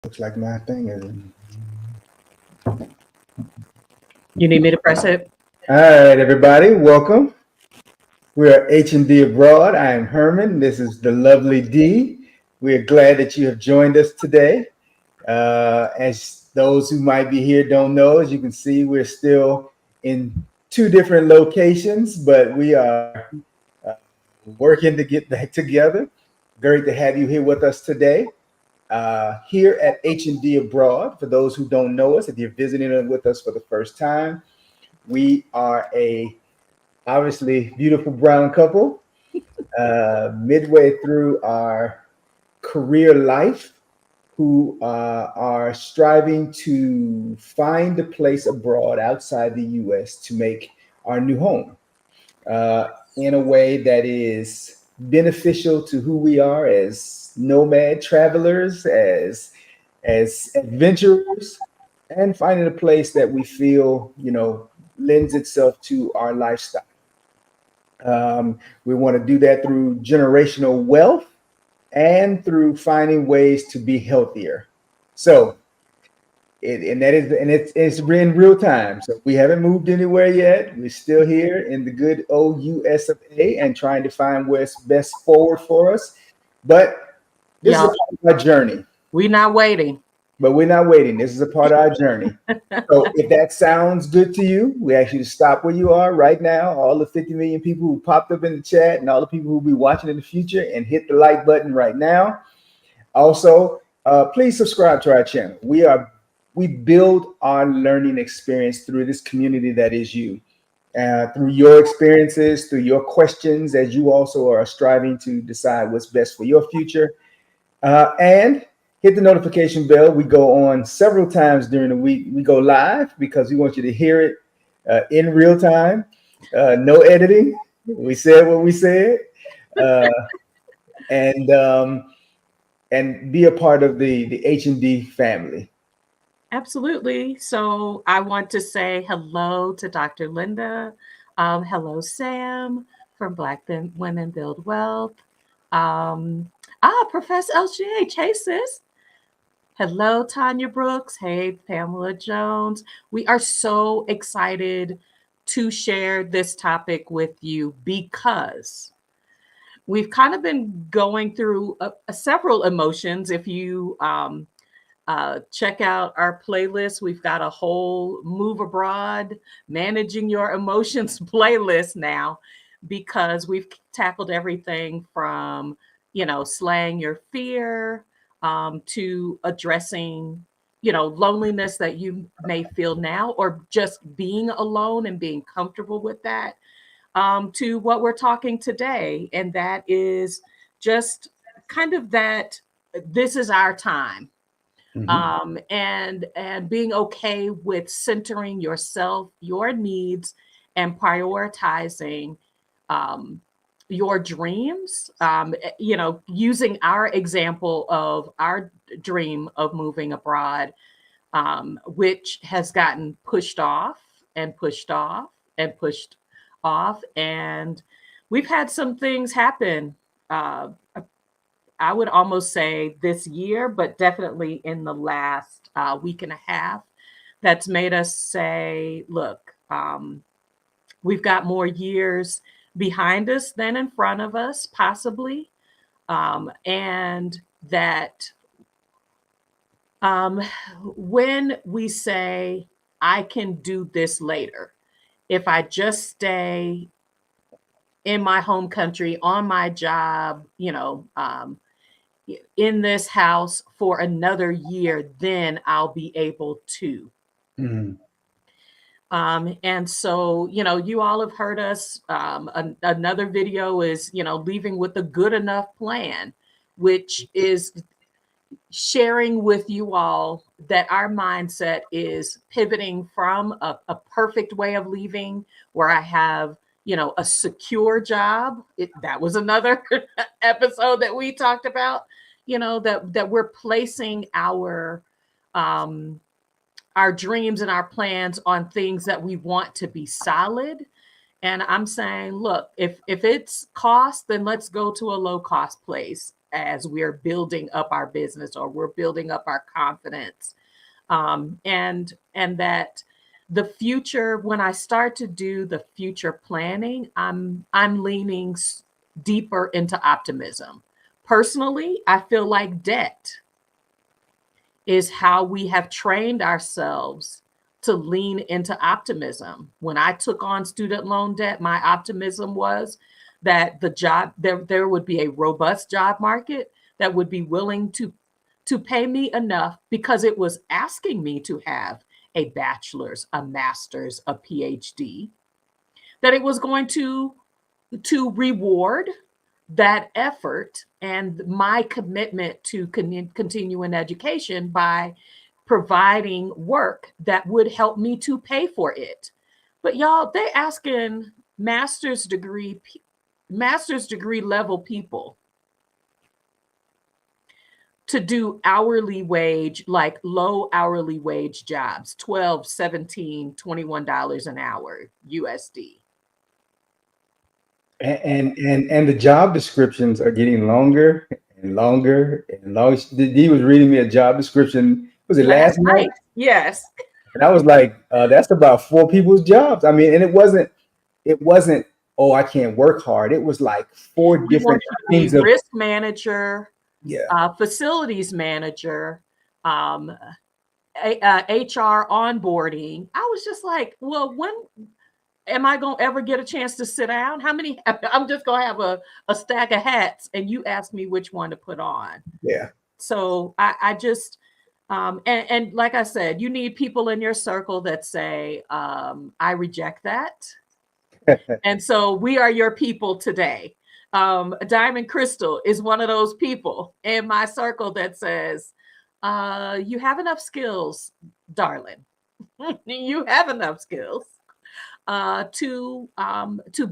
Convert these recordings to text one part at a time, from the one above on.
Looks like my thing is. You need me to press it? All right, everybody, welcome. We are H&D Abroad. I am Herman. This is the lovely D. We are glad that you have joined us today. As those who might be here don't know, as you can see, we're still in two different locations, but we are uh, working to get back together. Great to have you here with us today. Here at H&D Abroad, for those who don't know us, if you're visiting with us for the first time, we are a obviously beautiful brown couple midway through our career life who are striving to find a place abroad outside the US to make our new home in a way that is beneficial to who we are as nomad travelers, as adventurers, and finding a place that we feel, lends itself to our lifestyle. We want to do that through generational wealth and through finding ways to be healthier. So, it's in real time. So we haven't moved anywhere yet. We're still here in the good old US of A and trying to find what's best forward for us. But this is a Y'all, part of our journey. we not waiting. But we're not waiting. This is a part of our journey. So if that sounds good to you, we ask you to stop where you are right now. All the 50 million people who popped up in the chat and all the people who will be watching in the future, and hit the like button right now. Also, please subscribe to our channel. We build our learning experience through this community that is you. Through your experiences, through your questions, as you also are striving to decide what's best for your future. And hit the notification bell. We go on several times during the week. We go live because we want you to hear it in real time. No editing. We said what we said, uh, and be a part of the H&D family. Absolutely. So I want to say hello to Dr. Linda. Hello, Sam from Women Build Wealth. Professor LGH. Hey, sis. Hello, Tanya Brooks. Hey, Pamela Jones. We are so excited to share this topic with you because we've kind of been going through several emotions. If you check out our playlist, we've got a whole Move Abroad, Managing Your Emotions playlist now because we've tackled everything from, slaying your fear to addressing, loneliness that you may feel now or just being alone and being comfortable with that to what we're talking today. And that is just kind of that this is our time. Mhm. And being okay with centering yourself, your needs, and prioritizing um, your dreams. Using our example of our dream of moving abroad, which has gotten pushed off and pushed off and pushed off. And we've had some things happen. I would almost say this year, but definitely in the last week and a half, that's made us say, look, we've got more years behind us than in front of us, possibly. And that um, when we say, I can do this later, if I just stay in my home country, on my job, in this house for another year, then I'll be able to. Mhm. And so, you all have heard us. Another video is, leaving with a good enough plan, which is sharing with you all that our mindset is pivoting from a perfect way of leaving where I have, a secure job. That was another episode that we talked about, that we're placing um, our dreams and our plans on things that we want to be solid. And I'm saying, look, if it's cost, then let's go to a low cost place. as we're building up our business or we're building up our confidence. And that the future, when I start to do the future planning, I'm leaning deeper into optimism. Personally, I feel like debt is how we have trained ourselves to lean into optimism. When I took on student loan debt, my optimism was that there would be a robust job market that would be willing to pay me enough because it was asking me to have a bachelor's, a master's, a PhD, that it was going to reward that effort and my commitment to continuing education by providing work that would help me to pay for it. But y'all, they asking master's degree level people to do hourly wage, like low hourly wage jobs, 12, 17, $21 an hour USD. And the job descriptions are getting longer and longer and longer. Dee was reading me a job description. Was it Last last night? night, yes. And I was like, that's about four people's jobs. I mean, and it wasn't. Oh, I can't work hard. It was like four We different want you to be kinds of. risk manager, Yeah, facilities manager, um, HR onboarding. I was just like, well, when am I going to ever get a chance to sit down? How many? I'm just going to have a stack of hats, and you ask me which one to put on. yeah. So I just, and like I said, you need people in your circle that say, I reject that. And so we are your people today. Diamond Crystal is one of those people in my circle that says, you have enough skills, darling. You have enough skills to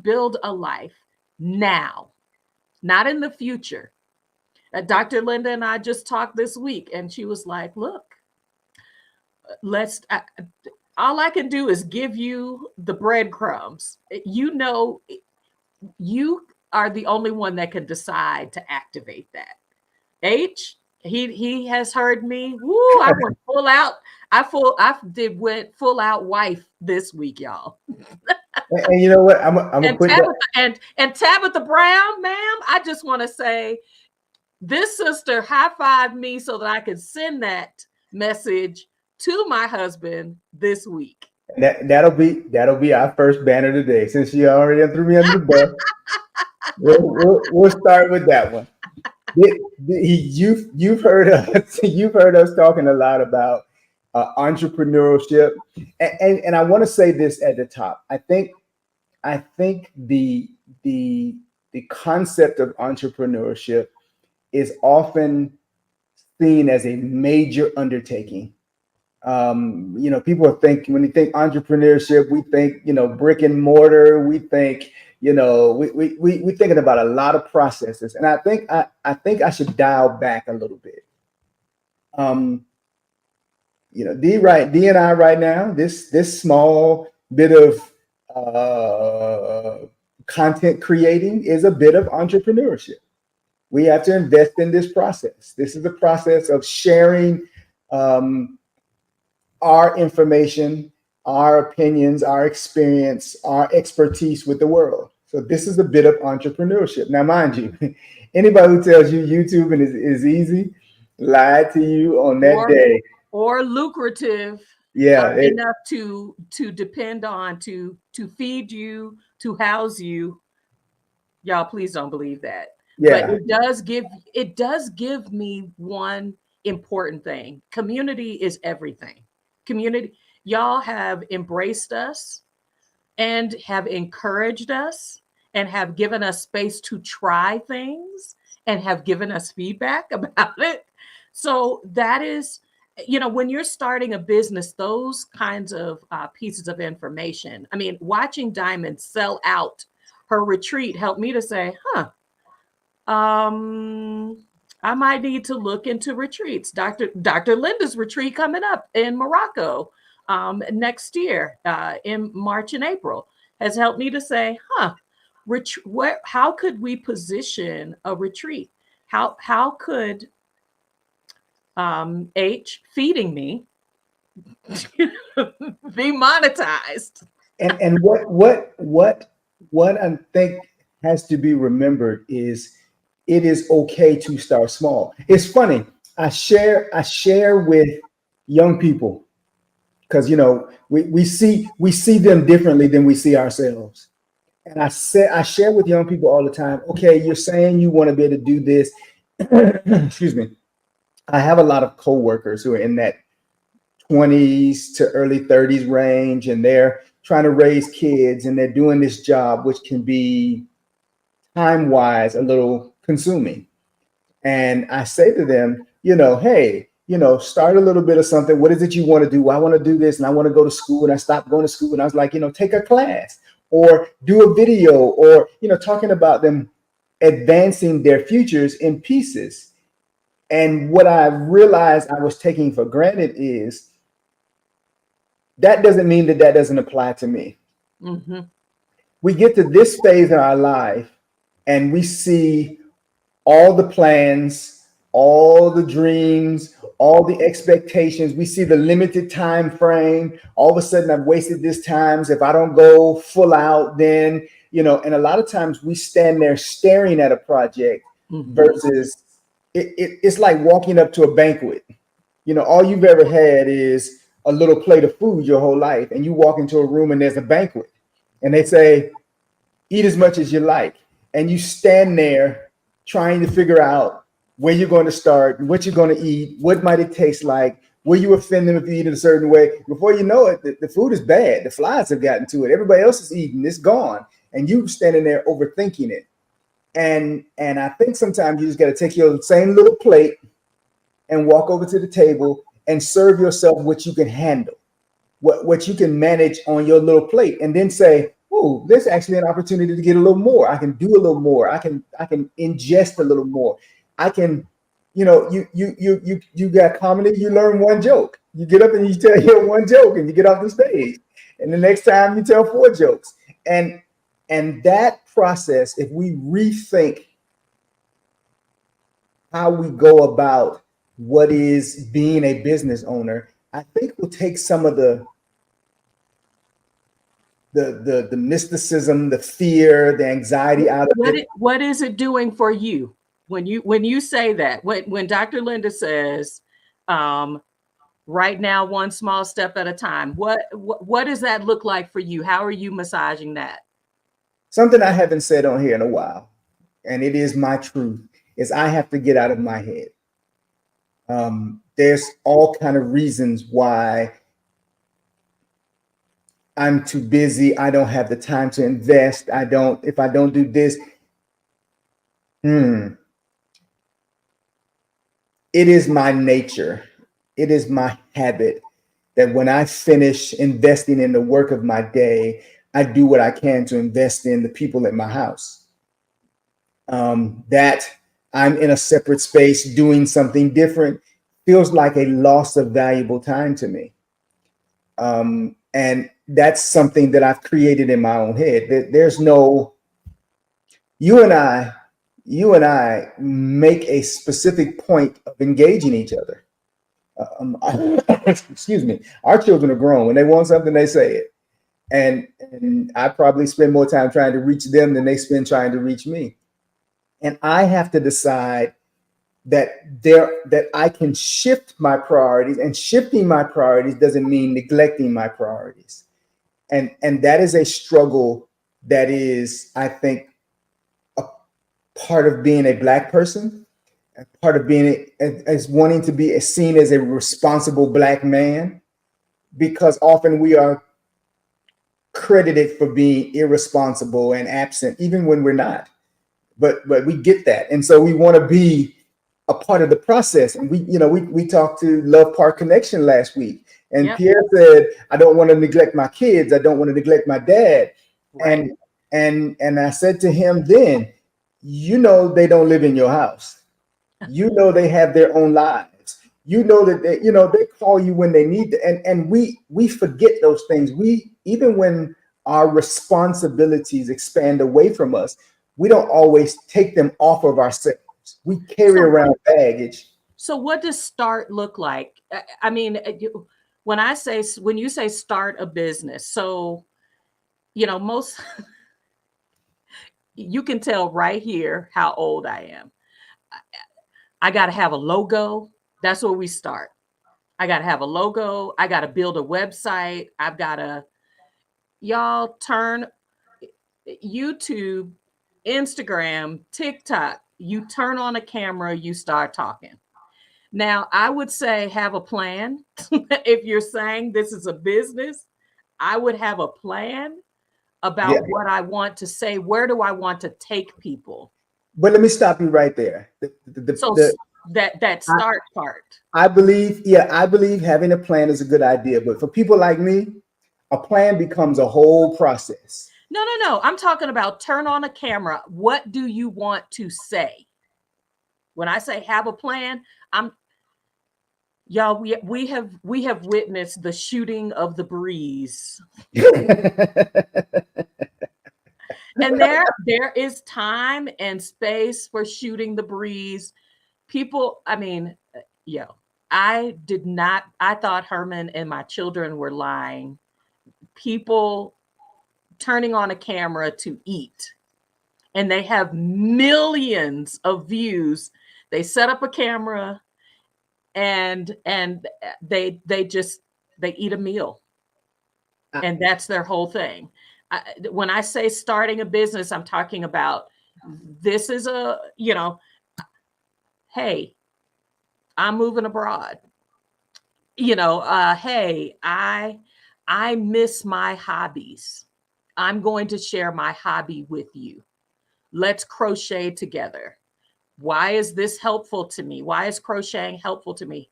build a life now, not in the future. Dr. Linda and I just talked this week, and she was like, "Look, let's." All I can do is give you the breadcrumbs. You know, you are the only one that can decide to activate that. H, he has heard me. Woo! I went full out. Went full out wife this week, y'all. And you know what? I'm gonna And put that. Tabitha Brown, ma'am, I just want to say this sister high-fived me so that I could send that message to my husband this week. That'll be our first banner today. Since you already threw me under the bus, we'll start with that one. You've heard us you've heard us talking a lot about entrepreneurship, and I want to say this at the top. I think the concept of entrepreneurship is often seen as a major undertaking. People think when you think entrepreneurship, we think, brick and mortar. We think, we thinking about a lot of processes. And I think I should dial back a little bit. Um, D and I right now, this small bit of content creating is a bit of entrepreneurship. We have to invest in this process. This is the process of sharing our information, our opinions, our experience, our expertise with the world. So this is a bit of entrepreneurship. Now, mind you, anybody who tells you YouTube is easy lied to you on that or day. or lucrative Yeah, enough to depend on to feed you, to house you. Y'all, please don't believe that. But yeah, it does give me one important thing. Community is everything. Community, y'all have embraced us and have encouraged us and have given us space to try things and have given us feedback about it. So that is, when you're starting a business, those kinds of pieces of information. I mean, watching Diamond sell out her retreat helped me to say, I might need to look into retreats. Dr. Linda's retreat coming up in Morocco next year in March and April has helped me to say, how could we position a retreat? how could H feeding me be monetized? And what I think has to be remembered is it is okay to start small. It's funny. I share with young people because we see them differently than we see ourselves. And I share with young people all the time. Okay, you're saying you want to be able to do this. Excuse me. I have a lot of coworkers who are in that 20s to early 30s range, and they're trying to raise kids, and they're doing this job, which can be time wise a little consuming. And I say to them, hey, start a little bit of something. What is it you want to do? Well, I want to do this and I want to go to school. And I stopped going to school and I was like, take a class or do a video or, talking about them advancing their futures in pieces. And what I realized I was taking for granted is that doesn't mean that doesn't apply to me. Mm-hmm. We get to this phase in our life and we see all the plans, all the dreams, all the expectations. We see the limited time frame. All of a sudden, I've wasted this time. So if I don't go full out, then, and a lot of times we stand there staring at a project Mm-hmm. versus it's like walking up to a banquet. All you've ever had is a little plate of food your whole life, and you walk into a room and there's a banquet, and they say, eat as much as you like. And you stand there trying to figure out where you're going to start, what you're going to eat, what might it taste like, will you offend them if you eat it a certain way? Before you know it, the food is bad. The flies have gotten to it. Everybody else is eating. It's gone. And you standing there overthinking it. And I think sometimes you just got to take your same little plate and walk over to the table and serve yourself what you can handle, what you can manage on your little plate, and then say, oh, there's actually an opportunity to get a little more. I can do a little more. I can ingest a little more. I can, you got comedy, you learn one joke. You get up and you tell your one joke and you get off the stage. And the next time you tell four jokes. And that process, if we rethink how we go about what is being a business owner, I think we'll take some of the mysticism, the fear, the anxiety out of it. What is it doing for you when you say that? When Dr. Linda says, right now, one small step at a time. What does that look like for you? How are you massaging that? Something I haven't said on here in a while, and it is my truth, is I have to get out of my head. There's all kind of reasons why I'm too busy. I don't have the time to invest. If I don't do this, it is my nature. It is my habit that when I finish investing in the work of my day, I do what I can to invest in the people in my house. That I'm in a separate space doing something different feels like a loss of valuable time to me. And that's something that I've created in my own head. There's no, you and I make a specific point of engaging each other. Excuse me. Our children are grown. When they want something, they say it. And I probably spend more time trying to reach them than they spend trying to reach me. And I have to decide that I can shift my priorities, and shifting my priorities doesn't mean neglecting my priorities. And that is a struggle that is, I think, a part of being a Black person, a part of being as wanting to be seen as a responsible Black man, because often we are credited for being irresponsible and absent, even when we're not. But we get that, and so we want to be a part of the process. And we talked to Love Park Connection last week, and Yep. Pierre said, I don't want to neglect my kids. I don't want to neglect my dad. Right. And I said to him then, they don't live in your house. They have their own lives. That they call you when they need to, and we forget those things. Even when our responsibilities expand away from us, we don't always take them off of ourselves. We carry So what around baggage. so what does start look like? I mean, when when you say start a business, so most you can tell right here how old I am. I got to have a logo. That's where we start. I got to have a logo. I got to build a website. I've got to, y'all turn YouTube, Instagram, TikTok. You turn on a camera, you start talking. Now, I would say have a plan. If you're saying this is a business, I would have a plan Yeah. about what I want to say. Where do I want to take people? But let me stop you right there. So that I, start part. I believe, yeah, I believe having a plan is a good idea. But for people like me, a plan becomes a whole process. No, no, no. I'm talking about turn on a camera. What do you want to say? When I say have a plan, I'm y'all. We have witnessed the shooting of the breeze, and there is time and space for shooting the breeze. People, I mean, yo, I did not. I thought Herman and my children were lying. People turning on a camera to eat, and they have millions of views. They set up a camera and they eat a meal, and that's their whole thing. When I say starting a business, I'm talking about this is hey, I'm moving abroad. Hey, I miss my hobbies. I'm going to share my hobby with you. Let's crochet together. Why is this helpful to me? Why is crocheting helpful to me?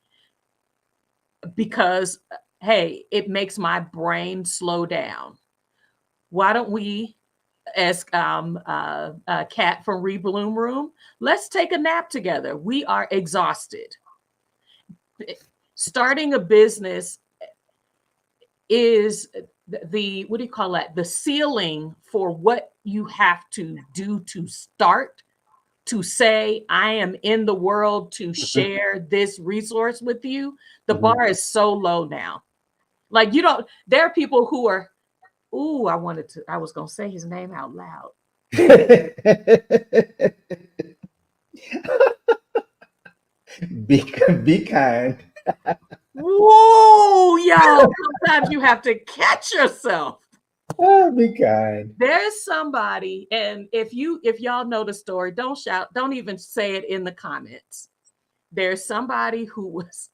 Because, hey, it makes my brain slow down. Why don't we, as Kat from Rebloom Room, let's take a nap together. We are exhausted. Starting a business is the what do you call that? The ceiling for what you have to do to start, to say I am in the world to share this resource with you. The Mhm. bar is so low now. Like you don't. There are people who are. Ooh, I was gonna say his name out loud. be, be kind. Whoa, y'all. Sometimes you have to catch yourself. Be kind. There's somebody, and if y'all know the story, don't shout, don't even say it in the comments. There's somebody who was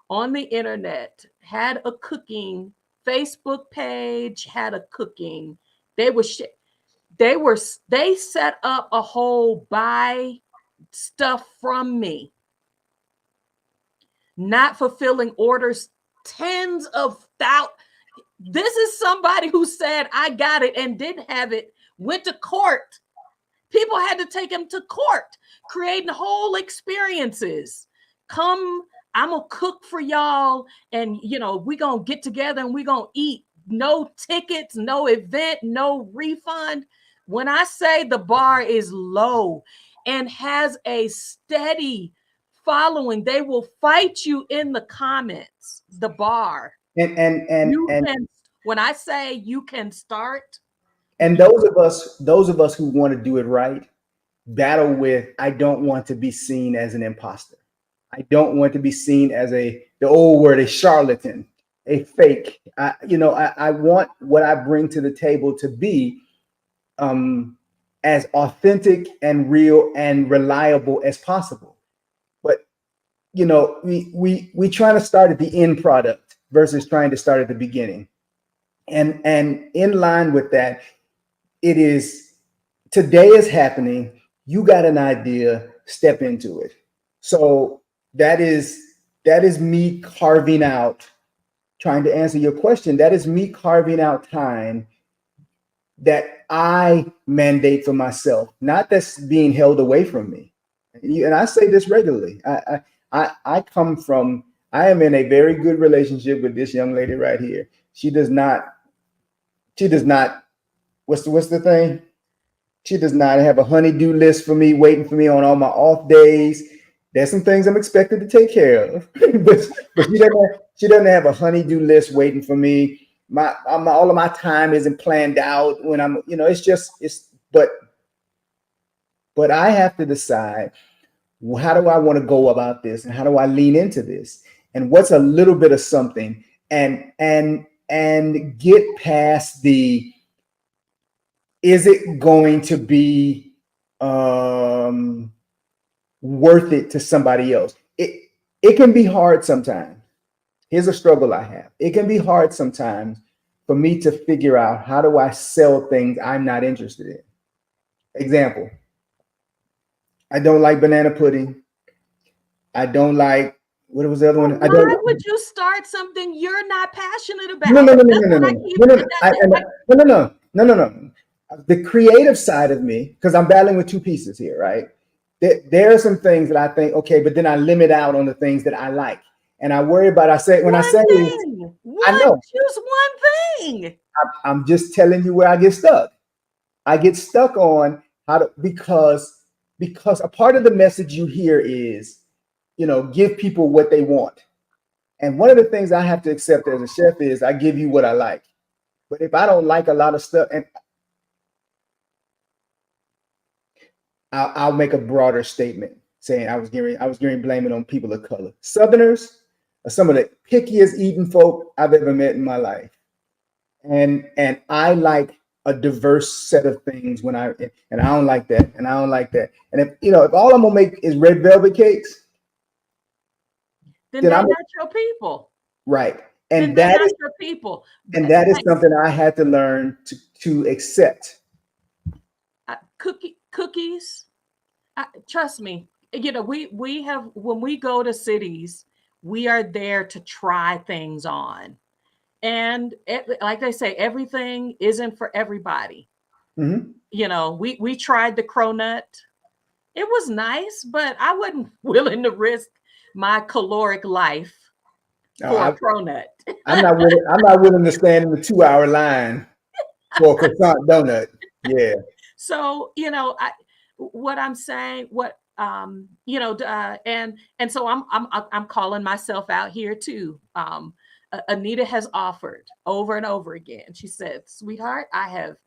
on the internet, had a cooking Facebook page, had a cooking. They were they were they set up a whole buy stuff from me, not fulfilling orders, tens of thousands. This is somebody who said I got it and didn't have it, went to court. People had to take him to court, creating whole experiences. Come, I'm gonna cook for y'all, and we gonna get together and we gonna eat. No tickets, no event, no refund. When I say the bar is low and has a steady following, they will fight you in the comments. The bar. And and and You and can, when I say you can start, and you, those of us who want to do it right battle with, I don't want to be seen as an imposter. I don't want to be seen as the old word, a charlatan, a fake. I want what I bring to the table to be um, as authentic and real and reliable as possible. But we trying to start at the end product versus trying to start at the beginning. And in line with that, it is today is happening. You got an idea, step into it. So that is me carving out, trying to answer your question. That is me carving out time that I mandate for myself, not that's being held away from me. And I say this regularly. I come from. I am in a very good relationship with this young lady right here. She does not. She does not. What's the thing? She does not have a honey-do list for me waiting for me on all my off days. There's some things I'm expected to take care of, but she doesn't have a honey-do list waiting for me. All of my time isn't planned out when I'm, it's just it's but I have to decide, well, how do I want to go about this, and how do I lean into this, and what's a little bit of something, and get past the, is it going to be um, worth it to somebody else? It can be hard sometimes. Here's a struggle I have. It can be hard sometimes for me to figure out, how do I sell things I'm not interested in. Example, I don't like banana pudding. I don't like, what was the other Well, one? I why don't. would you start something you're not passionate No, about? no, no, no, That's no, what no, I no, keep. no, no, no. No, no, no, no, no, no. The creative side of me, because I'm battling with two pieces here, right? There are some things that I think, okay, but then I limit out on the things that I like, and I worry about. I say when I One say, thing. I One. know. Choose one thing. I'm just telling you where I get stuck. I get stuck on how to, because a part of the message you hear is, give people what they want. And one of the things I have to accept as a chef is, I give you what I like. But if I don't like a lot of stuff, and I'll make a broader statement saying, I was getting blame it on people of color. Southerners are some of the pickiest eating folk I've ever met in my life, and I like a diverse set of things and I don't like that, and I don't like that. And if all I'm gonna make is red velvet cakes, Then then they're I'm not your people. right. Then And they're that not is your people. and that is something I had to learn to accept. Cookies. Trust me. We have, when we go to cities, we are there to try things on, and like they say, everything isn't for everybody. Mm-hmm. We tried the cronut. It was nice, but I wasn't willing to risk my caloric life No, for a cronut. I'm not willing. I'm not willing to stand in the 2 hour line for a croissant donut. Yeah. So, what I'm saying, and so I'm calling myself out here too. Anita has offered over and over again. She said, "Sweetheart, I have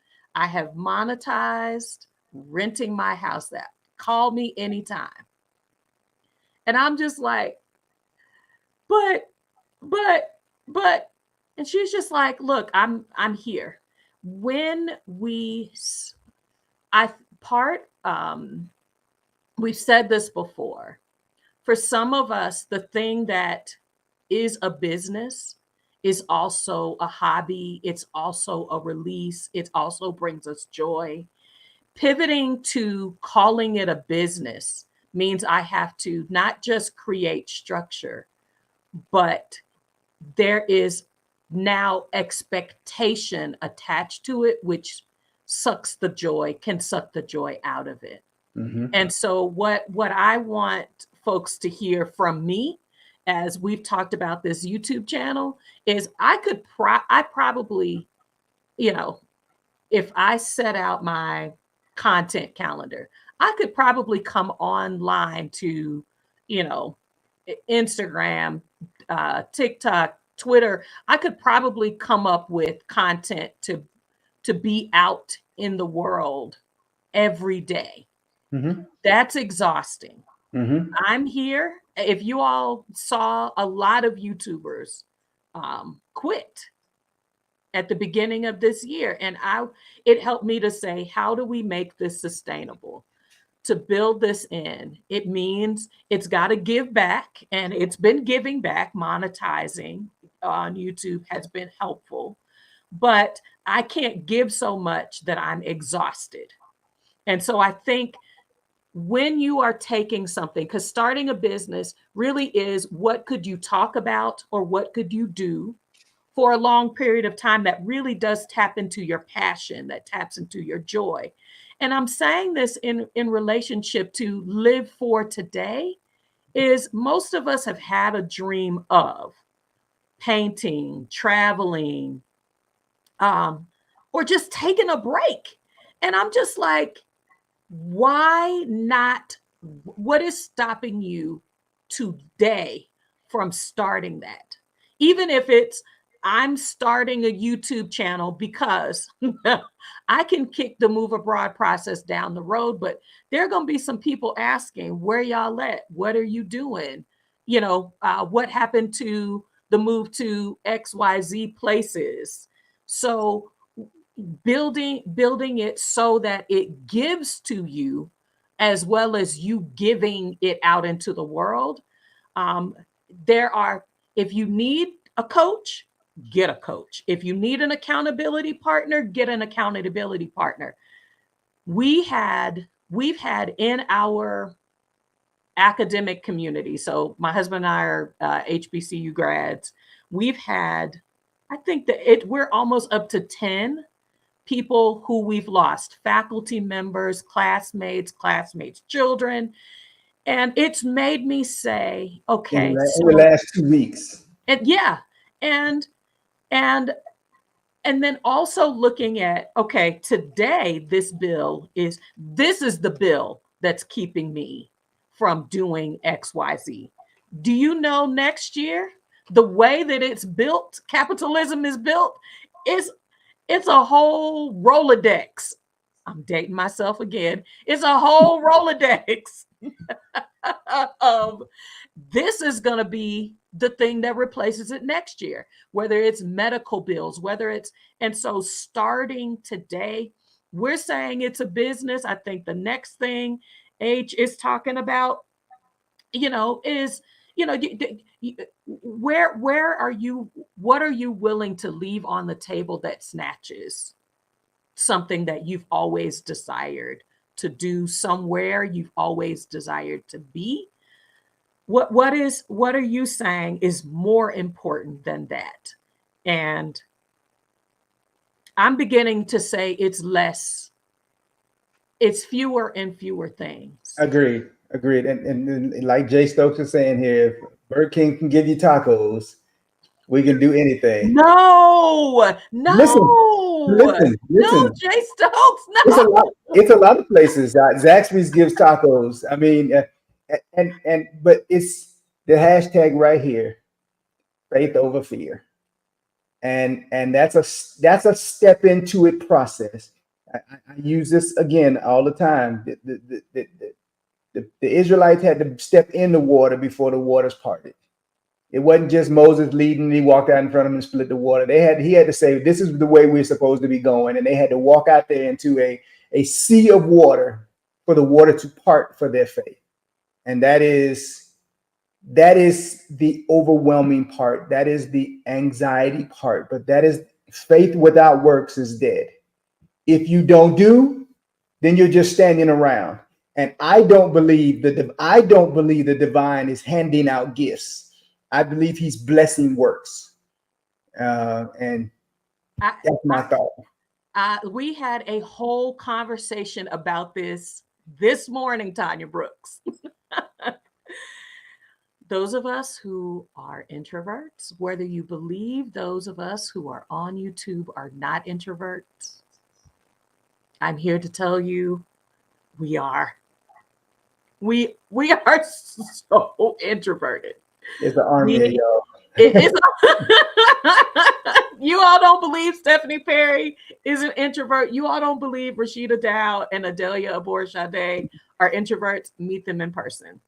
monetized renting my house out. Call me anytime." And I'm just like, but, but, but, and she's just like, "Look, I'm here. When I part we've said this before. For some of us, the thing that is a business is also a hobby. It's also a release. It also brings us joy. Pivoting to calling it a business means I have to not just create structure, but there is now expectation attached to it, which can suck the joy out of it. Mm-hmm. And so what I want folks to hear from me, as we've talked about this YouTube channel, is I probably, you know, if I set out my content calendar, I could probably come online to, you know, Instagram, TikTok, Twitter. I could probably come up with content to be out in the world every day. Mm-hmm. That's exhausting. Mm-hmm. I'm here. If you all saw, a lot of YouTubers quit at the beginning of this year, and it helped me to say, how do we make this sustainable? To build this in, it means it's got to give back, and it's been giving back. Monetizing on YouTube has been helpful, but I can't give so much that I'm exhausted. And so I think when you are taking something, because starting a business really is, what could you talk about or what could you do for a long period of time that really does tap into your passion, that taps into your joy. And I'm saying this in relationship to live for today, is most of us have had a dream of painting, traveling, um, or just taking a break. And I'm just like, why not? What is stopping you today from starting that? Even if it's, I'm starting a YouTube channel because I can kick the move abroad process down the road, but there are going to be some people asking, where y'all at? What are you doing? What happened to the move to XYZ places? So building it so that it gives to you as well as you giving it out into the world. um, there are, if you need a coach, get a coach. If you need an accountability partner, get an accountability partner. We've had in our academic community, so my husband and I are HBCU grads. We've had, I think that we're almost up to 10 people who we've lost, faculty members, classmates, children. And it's made me say, okay, In the so, last 2 weeks. and yeah, and and and then also looking at, okay, today this is the bill that's keeping me from doing XYZ. Do you know next year the way that it's built, capitalism is built, is it's a whole Rolodex. I'm dating myself again. It's a whole Rolodex of, this is going to be the thing that replaces it next year, whether it's medical bills, whether it's, and so starting today, we're saying it's a business. I think the next thing H is talking about, is, where are you, what are you willing to leave on the table that snatches something that you've always desired to do, somewhere you've always desired to be? What are you saying is more important than that? And I'm beginning to say it's fewer and fewer things. Agreed. Agreed. And like Jay Stokes is saying here, if Burger King can give you tacos, we can do anything. No, Listen, no, listen, no, listen. Jay Stokes, It's a no. lot. It's a lot of places. Zaxby's gives tacos. I mean, but it's the hashtag right here: faith over fear, and that's a step into it process. I use this again all the time. The Israelites had to step in the water before the waters parted. It wasn't just Moses leading, and he walked out in front of them and split the water. He had to say, this is the way we're supposed to be going. And they had to walk out there into a sea of water for the water to part for their faith. And that is the overwhelming part. That is the anxiety part. But that is, faith without works is dead. If you don't do, then you're just standing around. And I don't believe the divine is handing out gifts. I believe he's blessing works. And I, that's my thought. we had a whole conversation about this morning, Tanya Brooks. Those of us who are introverts, whether you believe those of us who are on YouTube are not introverts, I'm here to tell you we are. We are so introverted. It's an army of We y'all. it's you all don't believe Stephanie Perry is an introvert. You all don't believe Rashida Dow and Adelia Abor-Shade are introverts. Meet them in person.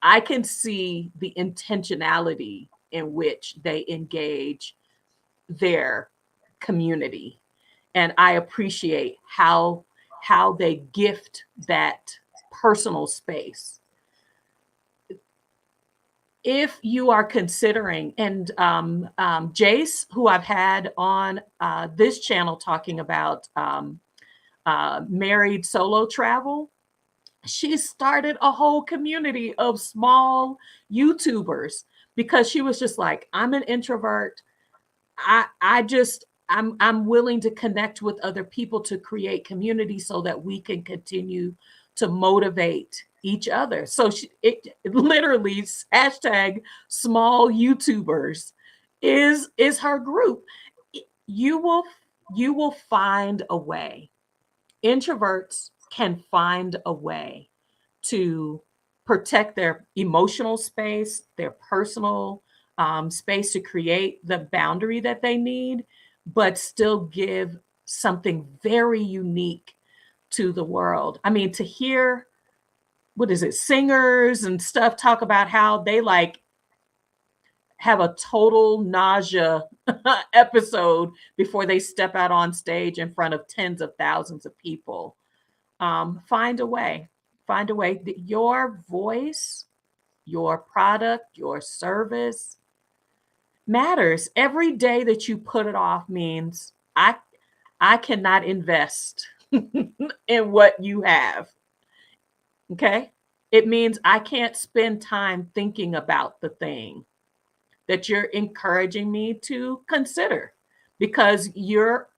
I can see the intentionality in which they engage their community, and I appreciate how they gift that personal space. If you are considering, and Jace, who I've had on this channel talking about married solo travel, she started a whole community of small YouTubers because she was just like, I'm an introvert. I'm willing to connect with other people to create community so that we can continue to motivate each other. So it literally hashtag small YouTubers is her group. You will find a way. Introverts can find a way to protect their emotional space, their personal space to create the boundary that they need, but still give something very unique to the world. I mean, to hear, what is it, singers and stuff talk about how they like have a total nausea episode before they step out on stage in front of tens of thousands of people. Find a way, find a way that your voice, your product, your service matters. Every day that you put it off means I cannot invest in what you have. Okay? It means I can't spend time thinking about the thing that you're encouraging me to consider because you're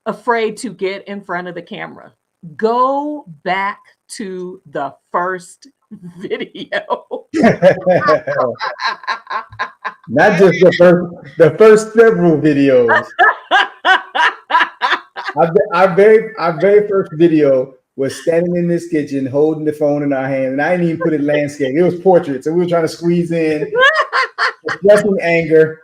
afraid to get in front of the camera. Go back to the first video. Not just the first several videos. Our very first video was standing in this kitchen holding the phone in our hand, and I didn't even put it landscape. It was portrait, so we were trying to squeeze in expressing anger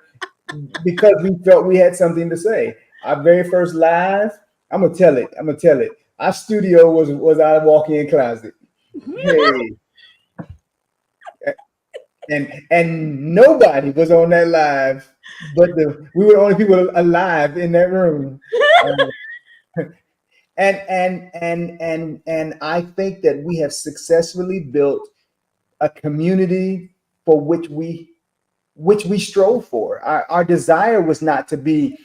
because we felt we had something to say. Our very first live, I'm gonna tell it. I'm gonna tell it. Our studio was our walk-in closet. Hey, and nobody was on that live, but we were the only people alive in that room. And I think that we have successfully built a community for which we strove for. Our desire was not to be,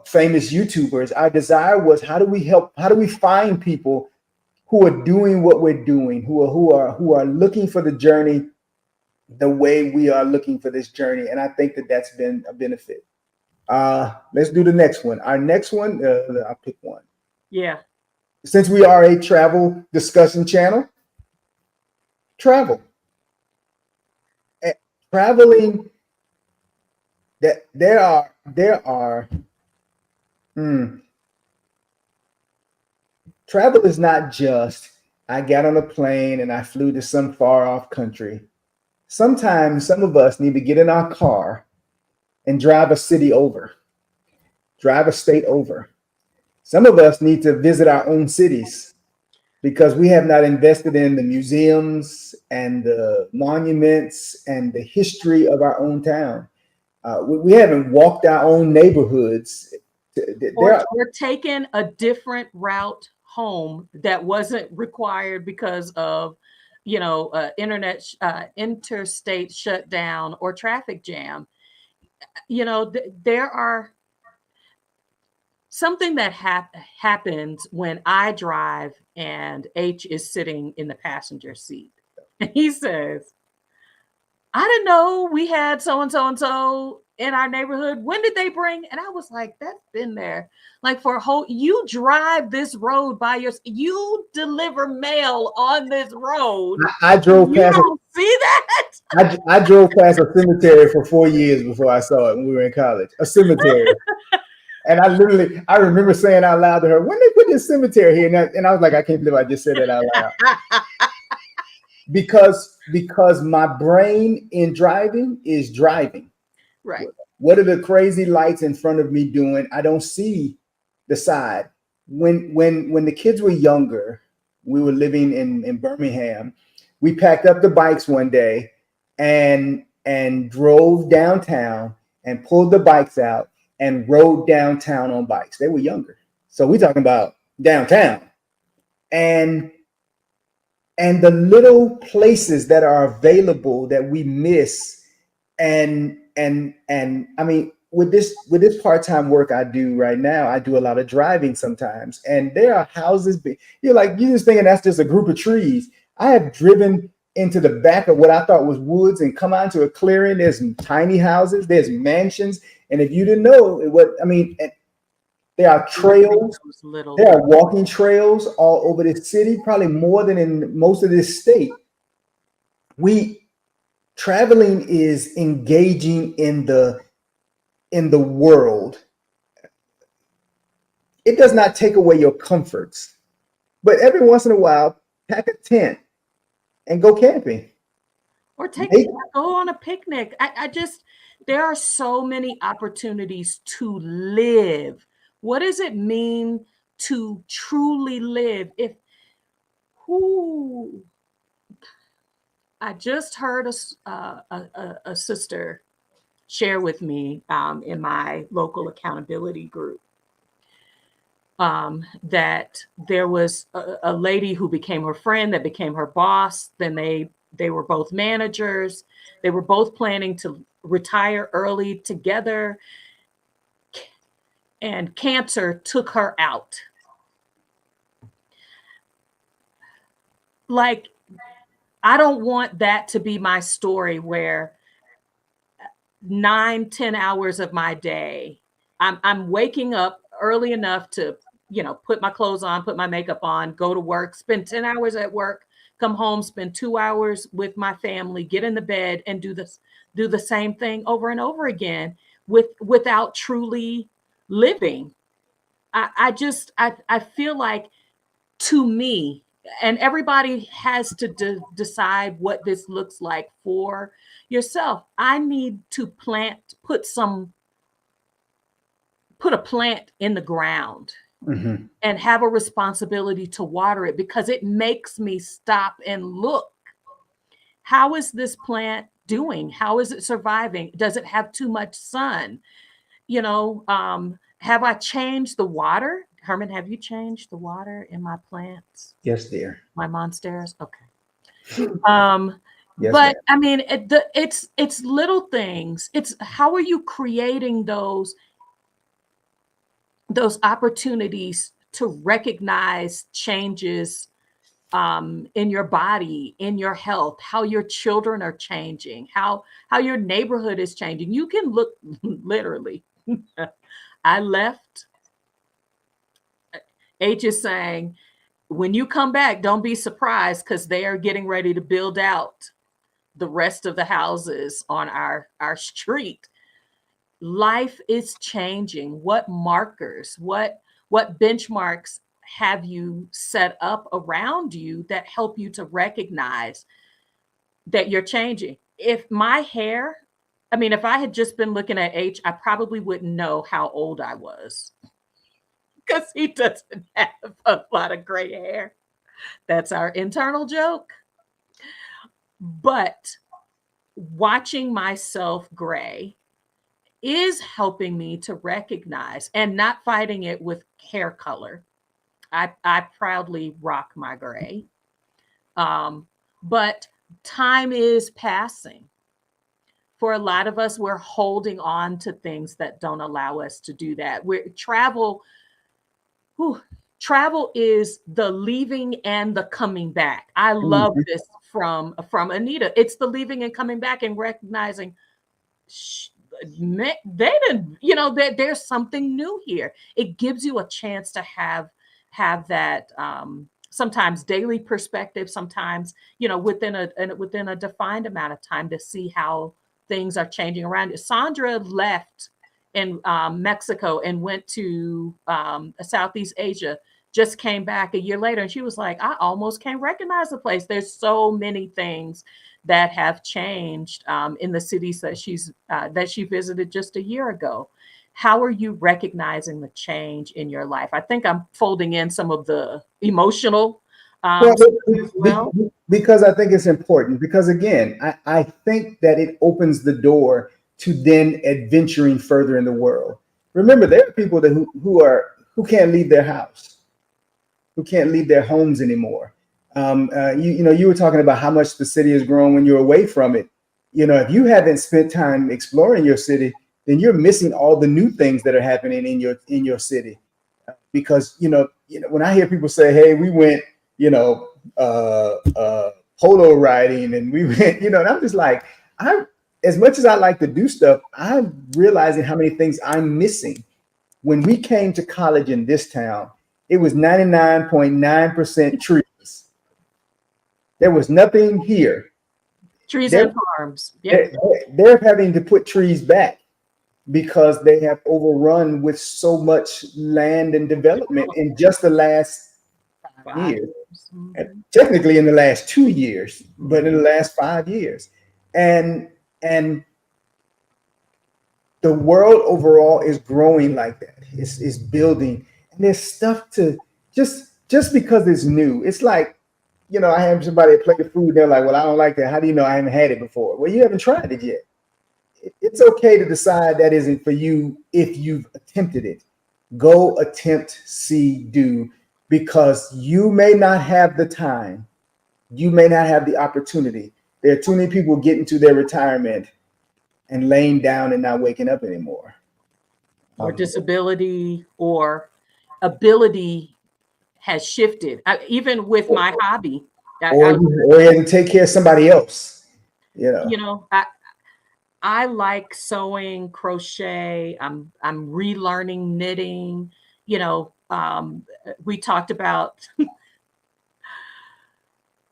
famous YouTubers. Our desire was how do we find people who are doing what we're doing, who are looking for the journey the way we are looking for this journey. And I think that that's been a benefit. Let's do the next one. Our next one, I'll pick one. Yeah. Since we are a travel discussion channel, travel. Traveling, that travel is not just I got on a plane and I flew to some far off country. Sometimes some of us need to get in our car and drive a city over, drive a state over. Some of us need to visit our own cities because we have not invested in the museums and the monuments and the history of our own town. We haven't walked our own neighborhoods. Or taken a different route home that wasn't required because of, interstate shutdown or traffic jam. There are something that happens when I drive and H is sitting in the passenger seat. And he says, I didn't know we had so and so and so in our neighborhood. When did they bring? And I was like, that's been there. Like for a whole, you drive this road by yourself. You deliver mail on this road. I drove you past. Don't see that? I drove past a cemetery for 4 years before I saw it when we were in college. A cemetery. And I remember saying out loud to her, when they put this cemetery here? And I was like, I can't believe I just said that out loud. Because my brain in driving is driving. Right. What are the crazy lights in front of me doing? I don't see the side. When the kids were younger, we were living in Birmingham. We packed up the bikes one day and drove downtown and pulled the bikes out and rode downtown on bikes. They were younger. So we're talking about downtown. And the little places that are available that we miss. And I mean, with this part-time work I do right now, I do a lot of driving sometimes. And there are houses, you're just thinking that's just a group of trees. I have driven into the back of what I thought was woods and come out to a clearing. There's some tiny houses, there's mansions. And if you didn't know there are trails, there are walking trails all over this city, probably more than in most of this state. Traveling is engaging in the world it does not take away your comforts. But every once in a while, pack a tent and go camping. Or Make, go on a picnic. I just, there are so many opportunities to live. What does it mean to truly live? If who I just heard a sister share with me in my local accountability group that there was a lady who became her friend, that became her boss. Then they were both managers. They were both planning to retire early together, and cancer took her out. Like, I don't want that to be my story where 9, 10 hours of my day, I'm waking up early enough to, put my clothes on, put my makeup on, go to work, spend 10 hours at work, come home, spend 2 hours with my family, get in the bed and do the same thing over and over again without truly living. I feel like, to me, and everybody has to decide what this looks like for yourself. I need to put a plant in the ground mhm. and have a responsibility to water it, because it makes me stop and look. How is this plant doing? How is it surviving? Does it have too much sun? Have I changed the water? Herman, have you changed the water in my plants? Yes, dear. My monsters? Okay. Um, Yes, but ma'am. I mean, it's little things. It's how are you creating those opportunities to recognize changes in your body, in your health, how your children are changing, how your neighborhood is changing. You can look literally. I left. H is saying, when you come back, don't be surprised, because they are getting ready to build out the rest of the houses on our street. Life is changing. What markers, what benchmarks have you set up around you that help you to recognize that you're changing? If my hair, I mean, if I had just been looking at H, I probably wouldn't know how old I was, because he doesn't have a lot of gray hair. That's our internal joke. But watching myself gray is helping me to recognize and not fighting it with hair color. I proudly rock my gray. Um, but time is passing. For a lot of us, we're holding on to things that don't allow us to do that. Whew, travel is the leaving and the coming back. I love Mhm. this from Anita. It's the leaving and coming back and recognizing, sh- they didn't, there's something new here. It gives you a chance to have that sometimes daily perspective, sometimes within a defined amount of time, to see how things are changing around you. Sandra left in Mexico and went to Southeast Asia, just came back a year later, and she was like, I almost can't recognize the place. There's so many things that have changed in the cities that she visited just a year ago. How are you recognizing the change in your life? I think I'm folding in some of the emotional Well, stuff as well. because I think it's important. Because again, I think that it opens the door to then adventuring further in the world. Remember, there are people who can't leave their house, who can't leave their homes anymore. You were talking about how much the city has grown when you're away from it. If you haven't spent time exploring your city, then you're missing all the new things that are happening in your city. Because when I hear people say, "Hey, we went," you know, polo riding, and we went, and I'm just like, as much as I like to do stuff, I'm realizing how many things I'm missing. When we came to college in this town, it was 99.9% trees. There was nothing here. Trees They're, and farms. Yep. they're, they're having to put trees back. because they have overrun with so much land and development in just the last 5 years. years. Technically in the last 2 years, but in the Mhm. last 5 years. And the world overall is growing like that. It's building. And there's stuff to just because it's new. It's like, I have somebody play the food, they're like, well, I don't like that. How do you know I haven't had it before? Well, you haven't tried it yet. It's okay to decide that isn't for you if you've attempted it. Go attempt, see, do, because you may not have the time, you may not have the opportunity. There are too many people getting to their retirement and laying down and not waking up anymore. Or Um, disability or ability has shifted. Even with my hobby, or or you had to take care of somebody else. You know, you know, I like sewing, crochet. I'm relearning knitting. You know, we talked about.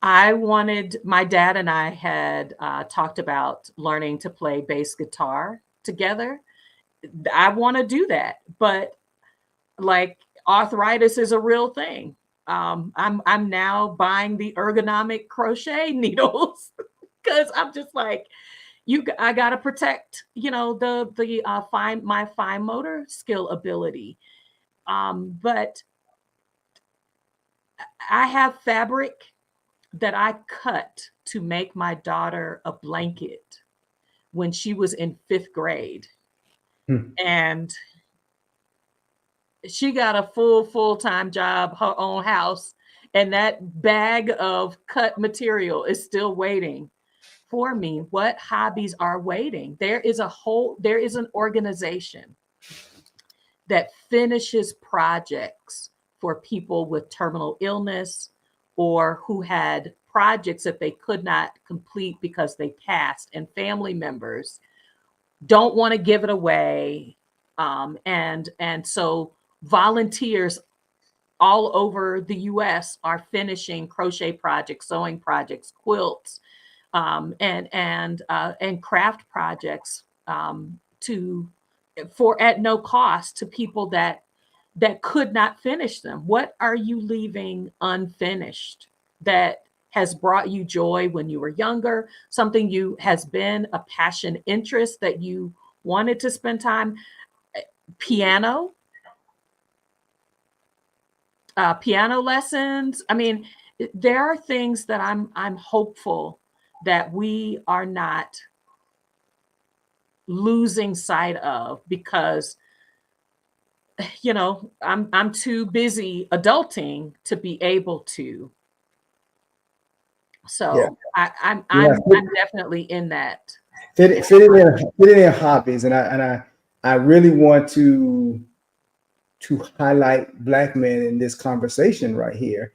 I wanted my dad and I had talked about learning to play bass guitar together. I want to do that, but like arthritis is a real thing. I'm now buying the ergonomic crochet needles because I'm just like I gotta protect the fine motor skill ability. But I have fabric that I cut to make my daughter a blanket when she was in 5th grade, hmm. and she got a full-time job, her own house, and that bag of cut material is still waiting for me. What hobbies are waiting? There is an organization that finishes projects for people with terminal illness or who had projects that they could not complete because they passed, and family members don't want to give it away. And so volunteers all over the US are finishing crochet projects, sewing projects, quilts, and craft projects, to for at no cost to people that could not finish them. What are you leaving unfinished that has brought you joy when you were younger? Something you has been a passion interest that you wanted to spend time. Piano, piano lessons. I mean, there are things that I'm hopeful that we are not losing sight of because I'm too busy adulting to be able to. Yeah, So I'm yeah. I'm I'm definitely in that. Fit it in hobbies, and I really want to highlight Black men in this conversation right here,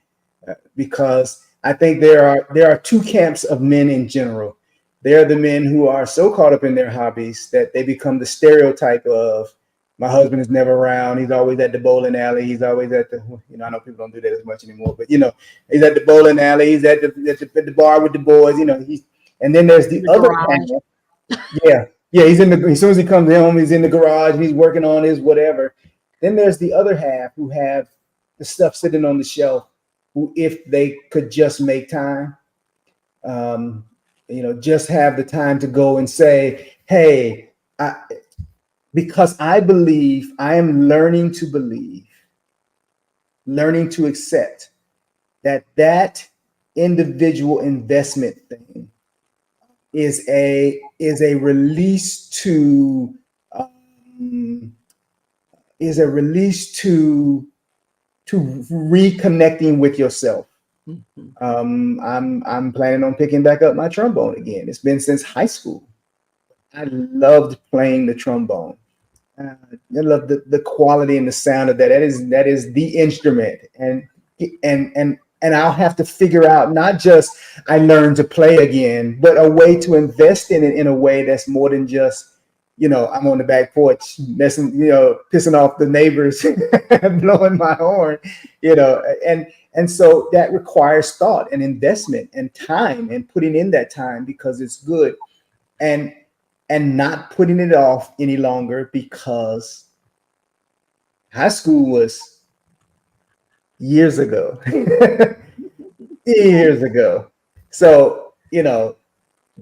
because I think there are two camps of men in general. There are the men who are so caught up in their hobbies that they become the stereotype of, my husband is never around. He's always at the bowling alley. He's always at the, I know people don't do that as much anymore, but he's at the bowling alley. He's at the bar with the boys. And then there's In the the other garage. half. Yeah, yeah. As soon as he comes home, he's in the garage and he's working on his whatever. Then there's the other half who have the stuff sitting on the shelf, who, if they could just make time, um, just have the time to go and say, hey, because I believe, I am learning to believe, learning to accept that individual investment thing is a release to um, is a release to reconnecting with yourself. Mhm. I'm planning on picking back up my trombone again. It's been since high school. I loved playing the trombone. I love the quality and the sound of that. That is the instrument, and I'll have to figure out, not just I learned to play again, but a way to invest in it in a way that's more than just, I'm on the back porch messing, pissing off the neighbors, blowing my horn, and so that requires thought and investment and time and putting in that time because it's good. And and not putting it off any longer, because high school was years ago. Years ago. So,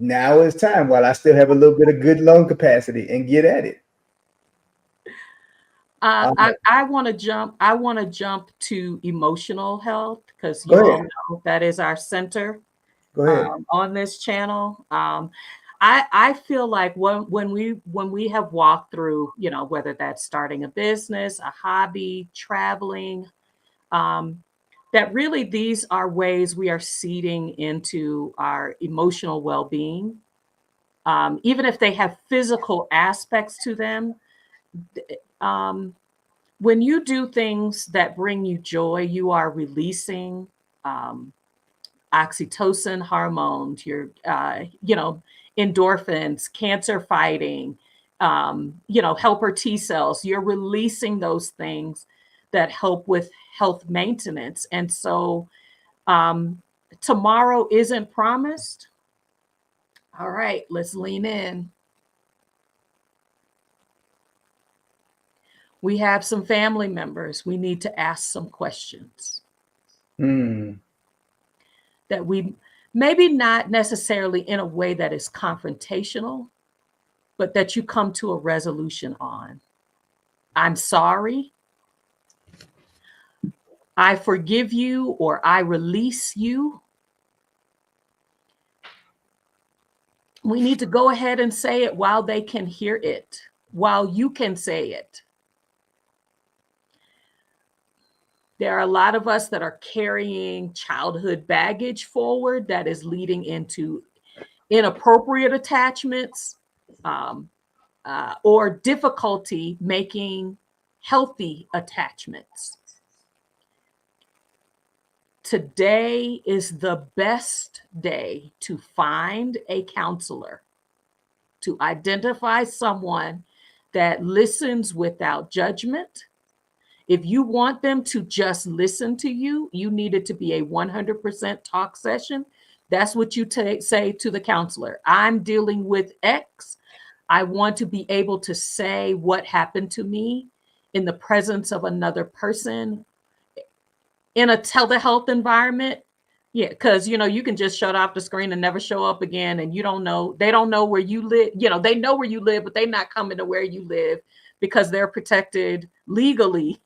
now is time while I still have a little bit of good lung capacity and get at it. Uh, Uh, I, I want to jump. I want to jump to emotional health because Go you all ahead. know that is our center Go ahead. on this channel. I feel like when we have walked through, whether that's starting a business, a hobby, traveling, um, that really these are ways we are seeding into our emotional well-being, even if they have physical aspects to them. Um, when you do things that bring you joy, you are releasing um, oxytocin hormones, your endorphins, cancer fighting, helper T cells. You're releasing those things that help with health maintenance. And so um, tomorrow isn't promised. All right, let's lean in. We have some family members. We need to ask some questions Hmm. that we maybe not necessarily in a way that is confrontational, but that you come to a resolution on. I'm sorry. I forgive you, or I release you. We need to go ahead and say it while they can hear it, while you can say it. There are a lot of us that are carrying childhood baggage forward that is leading into inappropriate attachments, um, or difficulty making healthy attachments. Today is the best day to find a counselor, to identify someone that listens without judgment. If you want them to just listen to you, you need it to be a 100% talk session. That's what you say to the counselor. I'm dealing with X. I want to be able to say what happened to me in the presence of another person in a telehealth environment. Yeah, because you can just shut off the screen and never show up again, and they don't know where you live. They know where you live, but they're not coming to where you live because they're protected legally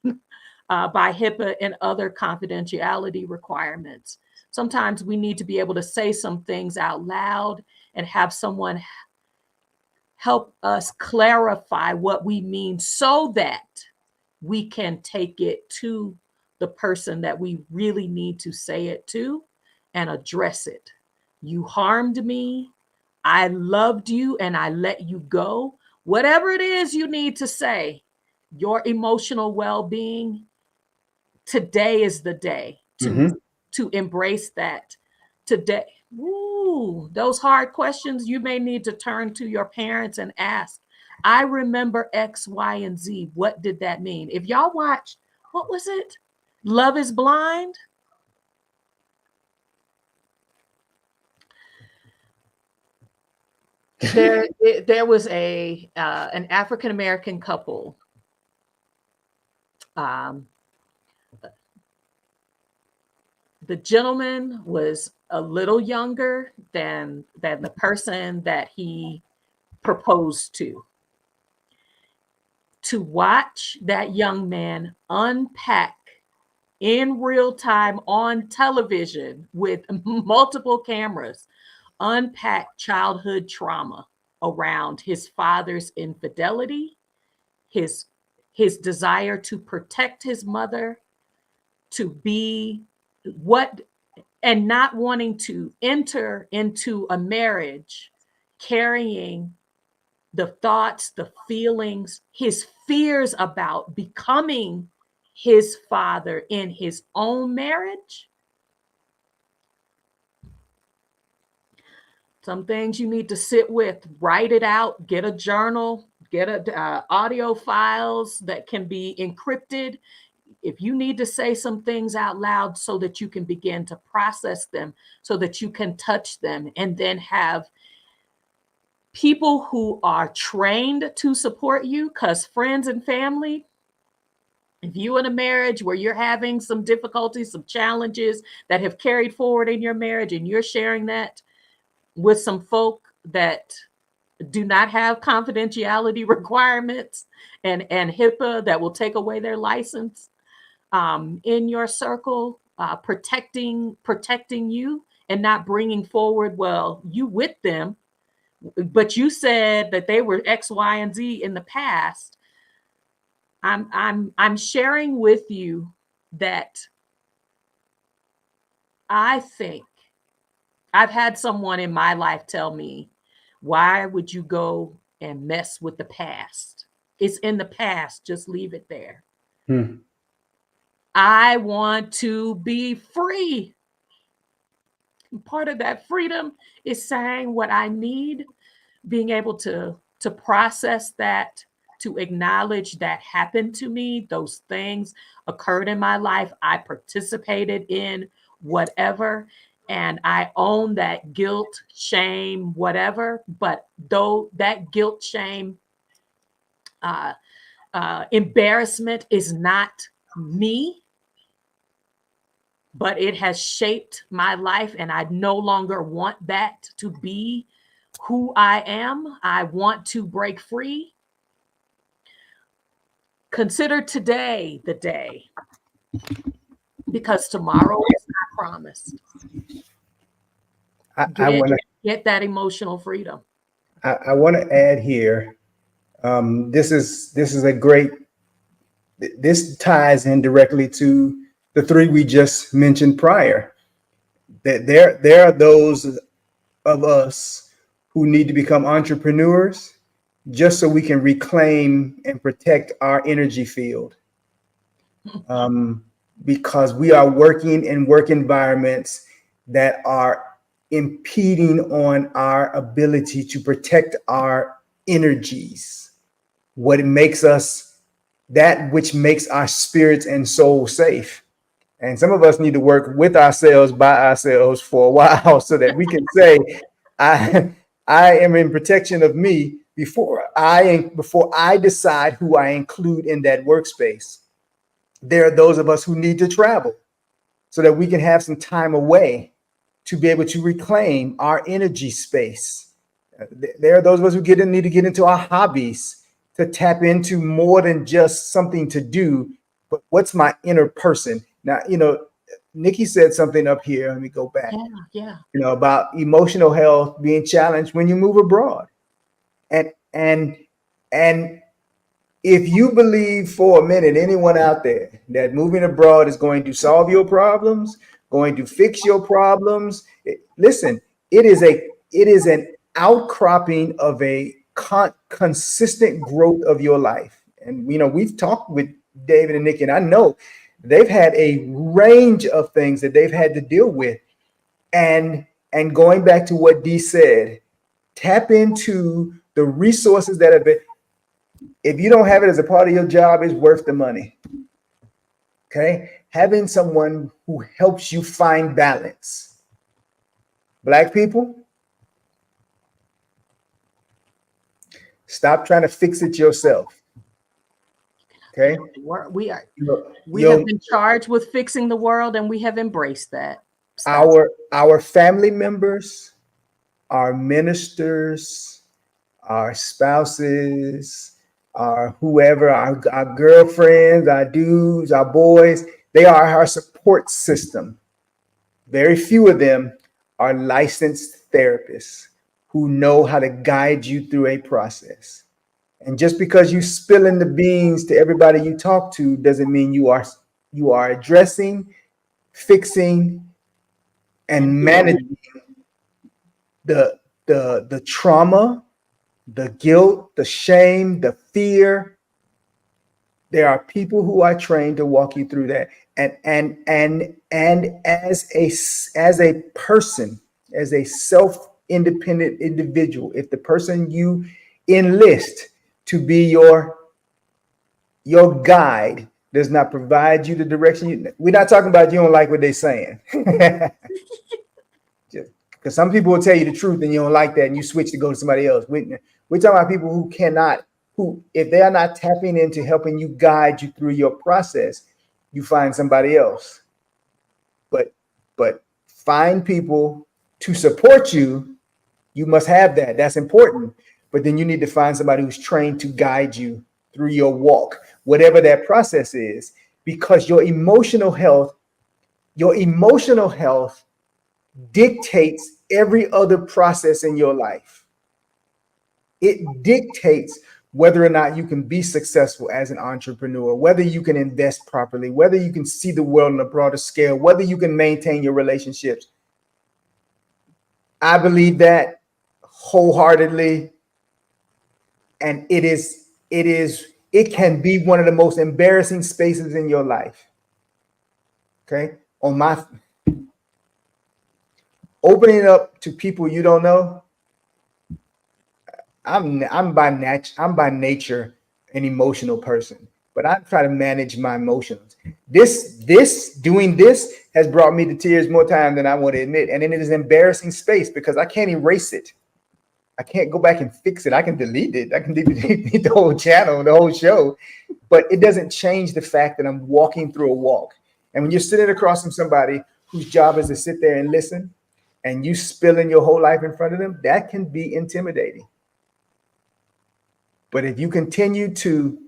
by HIPAA and other confidentiality requirements. Sometimes we need to be able to say some things out loud and have someone help us clarify what we mean so that we can take it to the person that we really need to say it to and address it. You harmed me. I loved you and I let you go. Whatever it is you need to say, your emotional well being, today is the day to Mm-hmm. embrace that. Today, ooh, those hard questions you may need to turn to your parents and ask. I remember X, Y, and Z. What did that mean? If y'all watch, what was it? Love is Blind. There was an African American couple. Um, the gentleman was a little younger than the person that he proposed to. To watch that young man unpack in real time on television with multiple cameras, unpack childhood trauma around his father's infidelity, his his desire to protect his mother, to be what, and not wanting to enter into a marriage carrying the thoughts, the feelings, his fears about becoming his father in his own marriage. Some things you need to sit with, write it out, get a journal, get audio files that can be encrypted. If you need to say some things out loud so that you can begin to process them, so that you can touch them, and then have people who are trained to support you, because friends and family, if you in a marriage where you're having some difficulties, some challenges that have carried forward in your marriage, and you're sharing that with some folk that do not have confidentiality requirements and HIPAA that will take away their license in your circle, protecting you and not bringing forward, well, you with them, but you said that they were X, Y, and Z in the past. I'm sharing with you that I think I've had someone in my life tell me, why would you go and mess with the past? It's in the past, just leave it there. Hmm. I want to be free. Part of that freedom is saying what I need, being able to process that, to acknowledge that happened to me, those things occurred in my life, I participated in whatever, and I own that guilt, shame, whatever. But though that guilt, shame, uh, embarrassment is not me, but it has shaped my life, and I no longer want that to be who I am. I want to break free. Consider today the day, because tomorrow is not promised. I Get want to get that emotional freedom. I want to add here. This is a great. This ties in directly to the three we just mentioned prior. That there are those of us who need to become entrepreneurs just so we can reclaim and protect our energy field. Um, because we are working in work environments that are impeding on our ability to protect our energies, what makes us, that which makes our spirits and soul safe. And some of us need to work with ourselves, by ourselves for a while so that we can say, I, I am in protection of me before I decide who I include in that workspace. There are those of us who need to travel so that we can have some time away to be able to reclaim our energy space. There are those of us who need to get into our hobbies to tap into more than just something to do, but what's my inner person. Now, Nikki said something up here. Let me go back. Yeah, yeah. About emotional health being challenged when you move abroad, and and and if you believe for a minute, anyone out there, that moving abroad is going to solve your problems, going to fix your problems, listen, it is an outcropping of a consistent growth of your life. And we've talked with David and Nikki, and I know they've had a range of things that they've had to deal with. And going back to what Dee said, tap into the resources that have been, if you don't have it as a part of your job, it's worth the money. Okay. Having someone who helps you find balance. Black people, stop trying to fix it yourself. Okay. We are Your, we have your, been charged with fixing the world, and we have embraced that. Stop. our family members, our ministers, our spouses, our whoever, our girlfriends, our dudes, our boys, they are our support system. Very few of them are licensed therapists who know how to guide you through a process. And just because you spilling the beans to everybody you talk to doesn't mean you are addressing, fixing, and managing the trauma, the guilt, the shame, the fear. There are people who are trained to walk you through that. And as a person, as a self-independent individual, if the person you enlist to be your guide does not provide you the direction, we're not talking about you don't like what they're saying. Just Because some people will tell you the truth and you don't like that and you switch to go to somebody else. We're talking about people who cannot, who, if they are not tapping into helping you guide you through your process, you find somebody else. But find people to support you. You must have that. That's important. But then you need to find somebody who's trained to guide you through your walk, whatever that process is, because your emotional health dictates every other process in your life. It dictates whether or not you can be successful as an entrepreneur, whether you can invest properly, whether you can see the world on a broader scale, whether you can maintain your relationships. I believe that wholeheartedly. And it can be one of the most embarrassing spaces in your life. Okay. On my opening it up to people you don't know, I'm by nature an emotional person, but I try to manage my emotions. This doing this has brought me to tears more time than I want to admit, and it is an embarrassing space because I can't erase it. I can't go back and fix it. I can delete it. I can delete the whole channel, the whole show, but it doesn't change the fact that I'm walking through a walk. And when you're sitting across from somebody whose job is to sit there and listen, and you spilling your whole life in front of them, that can be intimidating. But if you continue to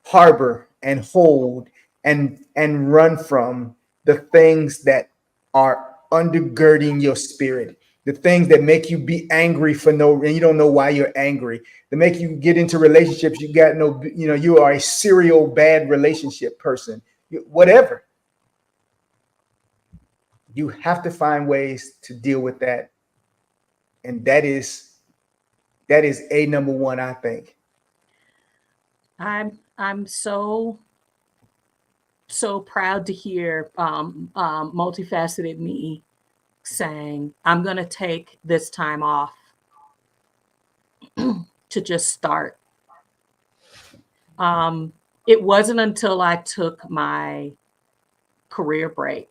harbor and hold and run from the things that are undergirding your spirit, the things that make you be angry for no, and you don't know why you're angry, that make you get into relationships you got no, you are a serial bad relationship person, whatever. You have to find ways to deal with that, and that is a number one, I think. I'm so proud to hear multifaceted me saying, I'm going to take this time off to just start. It wasn't until I took my career break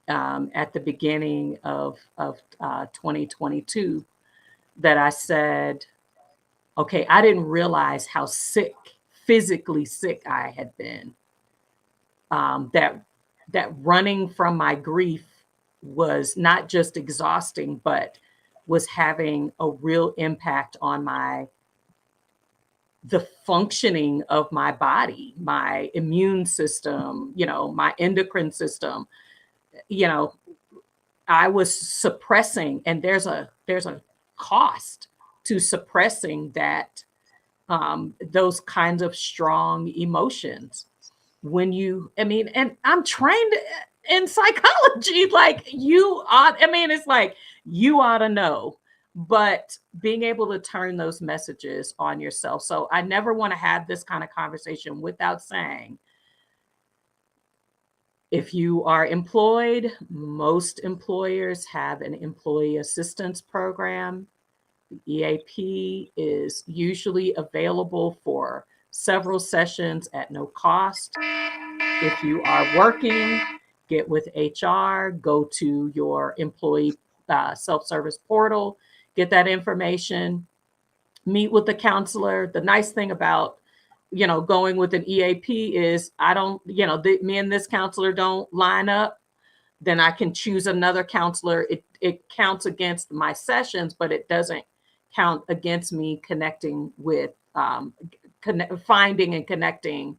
at the beginning of 2022 that I said, okay, I didn't realize how sick, physically sick I had been. That running from my grief was not just exhausting, but was having a real impact on the functioning of my body, my immune system, my endocrine system. You know, I was suppressing, and there's a cost to suppressing those kinds of strong emotions. And I'm trained in psychology, like it's like you ought to know, but being able to turn those messages on yourself. So I never want to have this kind of conversation without saying, if you are employed, most employers have an employee assistance program. The EAP is usually available for several sessions at no cost. If you are working, get with HR, go to your employee self-service portal, get that information, meet with the counselor. The nice thing about going with an EAP is I don't, me and this counselor don't line up, then I can choose another counselor. It counts against my sessions, but it doesn't count against me connecting with, finding and connecting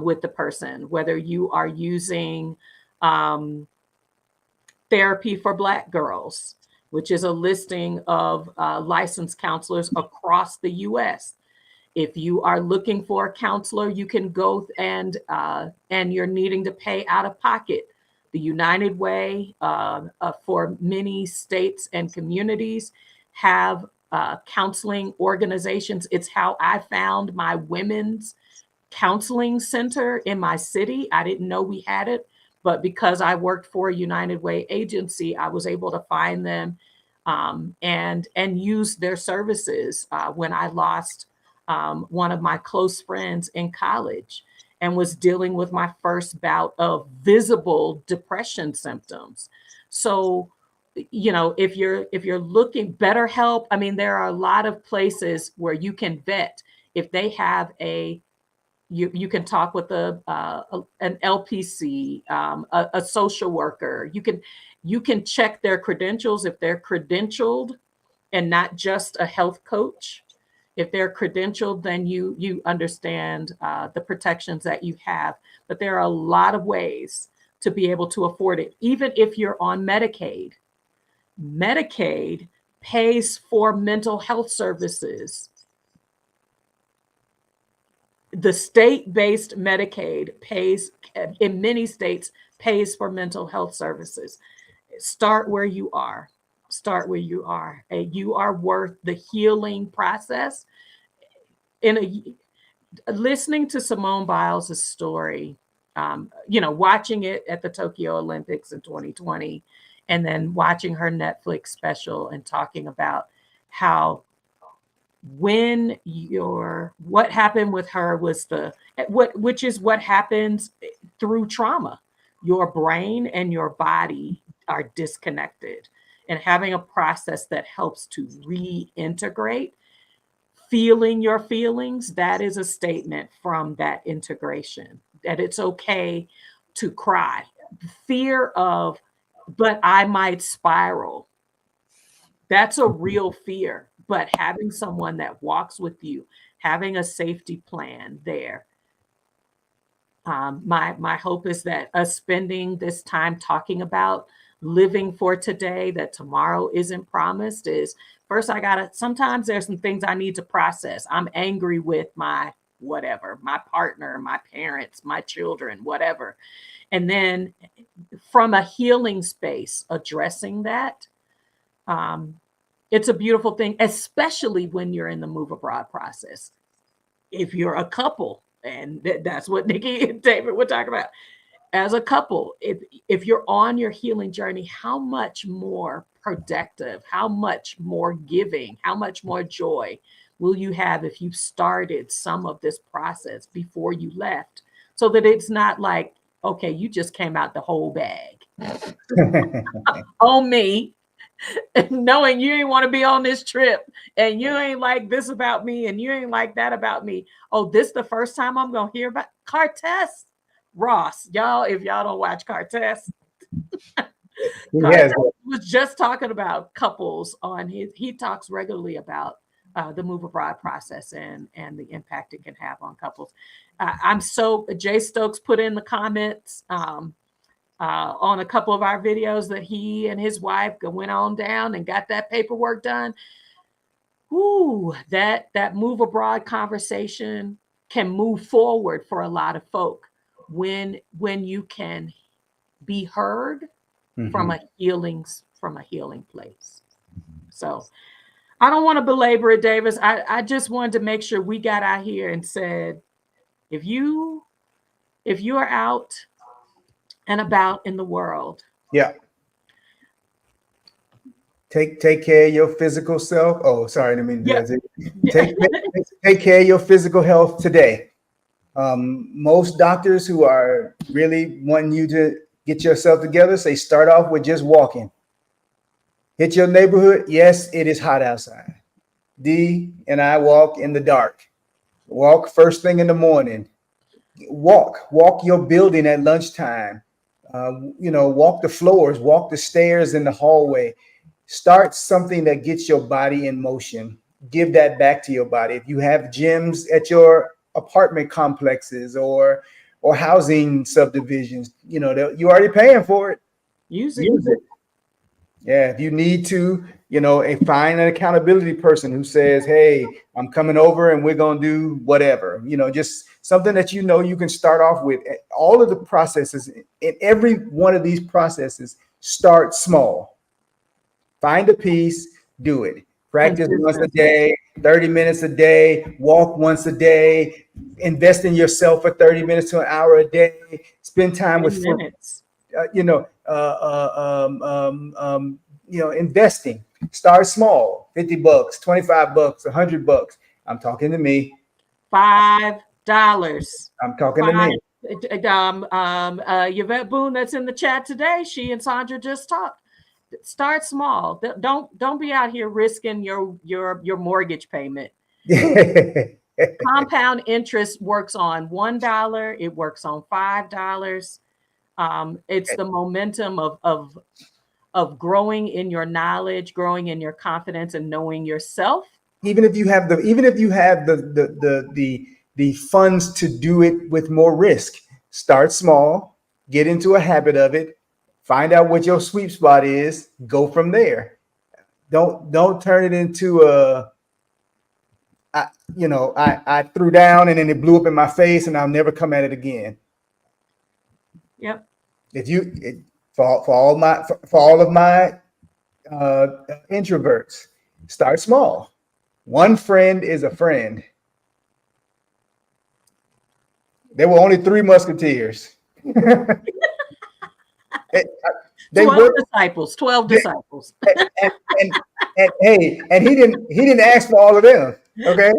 with the person. Whether you are using Therapy for Black Girls, which is a listing of licensed counselors across the U.S. If you are looking for a counselor, you can go and you're needing to pay out of pocket. The United Way for many states and communities have counseling organizations. It's how I found my women's counseling center in my city. I didn't know we had it, but because I worked for a United Way agency, I was able to find them and use their services when I lost one of my close friends in college. and was dealing with my first bout of visible depression symptoms. So, if you're looking better help, I mean, there are a lot of places where you can vet if they have you can talk with an LPC, a social worker. You can check their credentials if they're credentialed and not just a health coach. If they're credentialed, then you understand the protections that you have. But there are a lot of ways to be able to afford it, even if you're on Medicaid. Medicaid pays for mental health services. The state-based Medicaid pays, in many states, pays for mental health services. Start where you are. Start where you are. And you are worth the healing process. Listening to Simone Biles' story, watching it at the Tokyo Olympics in 2020, and then watching her Netflix special and talking about how what happened with her was which is what happens through trauma. Your brain and your body are disconnected, and having a process that helps to reintegrate feeling your feelings, that is a statement from that integration, that it's okay to cry. Fear of, but I might spiral, that's a real fear. But having someone that walks with you, having a safety plan there. My hope is that us spending this time talking about living for today, that tomorrow isn't promised, is first sometimes there's some things I need to process. I'm angry with my whatever, my partner, my parents, my children, whatever. And then from a healing space, addressing that, it's a beautiful thing, especially when you're in the move abroad process. If you're a couple, and that's what Nikki and David were talking about. As a couple, if you're on your healing journey, how much more productive, how much more giving, how much more joy will you have if you started some of this process before you left, so that it's not like, okay, you just came out the whole bag on me, knowing you ain't want to be on this trip, and you ain't like this about me, and you ain't like that about me. Oh, this the first time I'm gonna hear about Cartess Ross. Y'all, if y'all don't watch Cartess, Yes. was just talking about couples on he talks regularly about the move abroad process and the impact it can have on couples. I'm so Jay Stokes put in the comments on a couple of our videos that he and his wife went on down and got that paperwork done. Ooh, that move abroad conversation can move forward for a lot of folk when you can be heard from a healing place. So I don't want to belabor it, Davis. I just wanted to make sure we got out here and said, if you are out and about in the world, Yeah. Take care of your physical self. Oh, sorry, I didn't mean to do yeah, that. Take care of your physical health today. Most doctors who are really wanting you to get yourself together say start off with just walking. Hit your neighborhood. Yes, it is hot outside. D and I walk in the dark. Walk first thing in the morning. Walk your building at lunchtime. Walk the floors, walk the stairs in the hallway. Start something that gets your body in motion. Give that back to your body. If you have gyms at your apartment complexes or housing subdivisions, you're already paying for it. use it. Use it. Yeah, if you need to, find an accountability person who says, "Hey, I'm coming over and we're going to do whatever." Just something that you can start off with. All of the processes, in every one of these processes, start small. Find a piece, do it. Practice once a day, 30 minutes a day, walk once a day, invest in yourself for 30 minutes to an hour a day, spend time with friends. Investing. Start small, $50, $25, $100. I'm talking to me. 5 dollars. I'm talking to Five. me. Yvette Boone, that's in the chat today. She and Sandra just talked. Start small. Don't be out here risking your mortgage payment. Compound interest works on $1. It works on $5. It's the momentum of growing in your knowledge, growing in your confidence, and knowing yourself. Even if you have the funds to do it with more risk, start small, get into a habit of it, find out what your sweet spot is, go from there. Don't turn it into a I, I threw down and then it blew up in my face and I'll never come at it again. Yep. If you for all of my introverts, start small. One friend is a friend. There were only 3 musketeers. They 12 worked. disciples, 12 They, disciples. and, and, hey, and he didn't ask for all of them. Okay,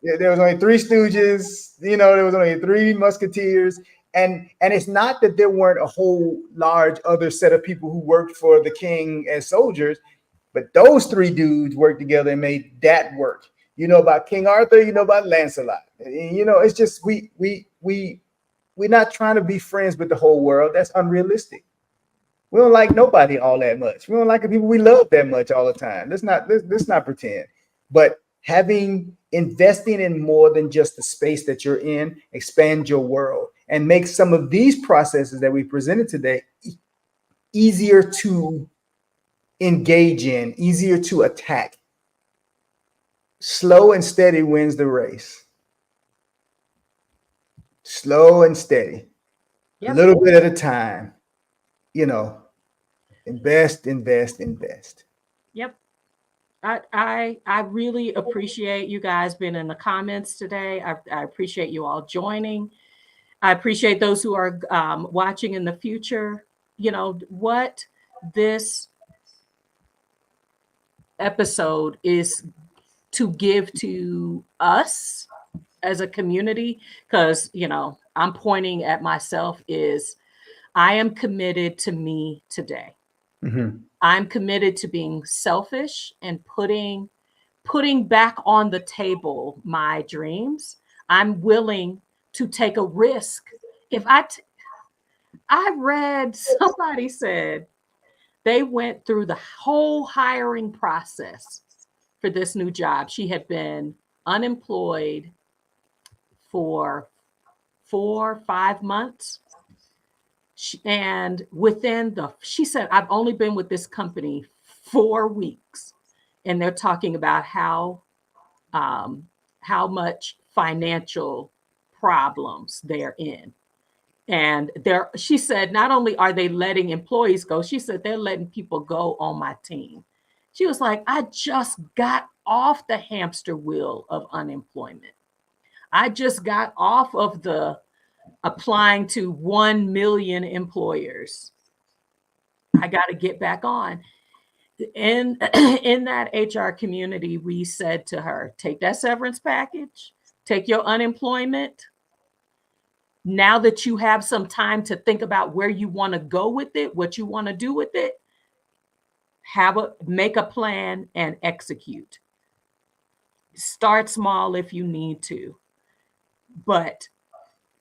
there was only 3 stooges. There was only 3 musketeers, and it's not that there weren't a whole large other set of people who worked for the king as soldiers, but those 3 dudes worked together and made that work. You know about King Arthur, you know about Lancelot. It's just we're not trying to be friends with the whole world. That's unrealistic. We don't like nobody all that much. We don't like the people we love that much all the time. Let's not pretend. But investing in more than just the space that you're in, expand your world and make some of these processes that we presented today easier to engage in, easier to attack. Slow and steady wins the race. Slow and steady. Yep. A little bit at a time. Invest. Yep. I really appreciate you guys being in the comments today. I appreciate you all joining. I appreciate those who are watching in the future. What this episode is to give to us as a community, because I'm pointing at myself, is I am committed to me today. Mm-hmm. I'm committed to being selfish and putting back on the table my dreams. I'm willing to take a risk. If I read somebody said they went through the whole hiring process for this new job. She had been unemployed for 4-5 months. And she said, I've only been with this company 4 weeks. And they're talking about how much financial problems they're in. And she said, not only are they letting employees go, she said they're letting people go on my team. She was like, I just got off the hamster wheel of unemployment. I just got off of the applying to 1 million employers. I got to get back on. In that HR community, we said to her, take that severance package, take your unemployment. Now that you have some time to think about where you want to go with it, what you want to do with it, make a plan and execute. Start small if you need to. But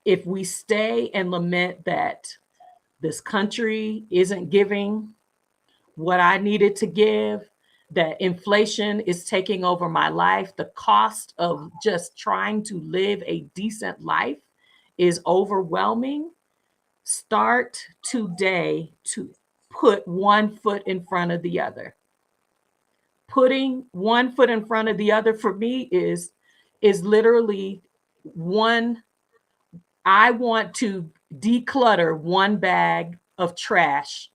if we stay and lament that this country isn't giving what I needed to give, that inflation is taking over my life, the cost of just trying to live a decent life is overwhelming, start today to put one foot in front of the other. Putting one foot in front of the other for me is literally one. I want to declutter 1 bag of trash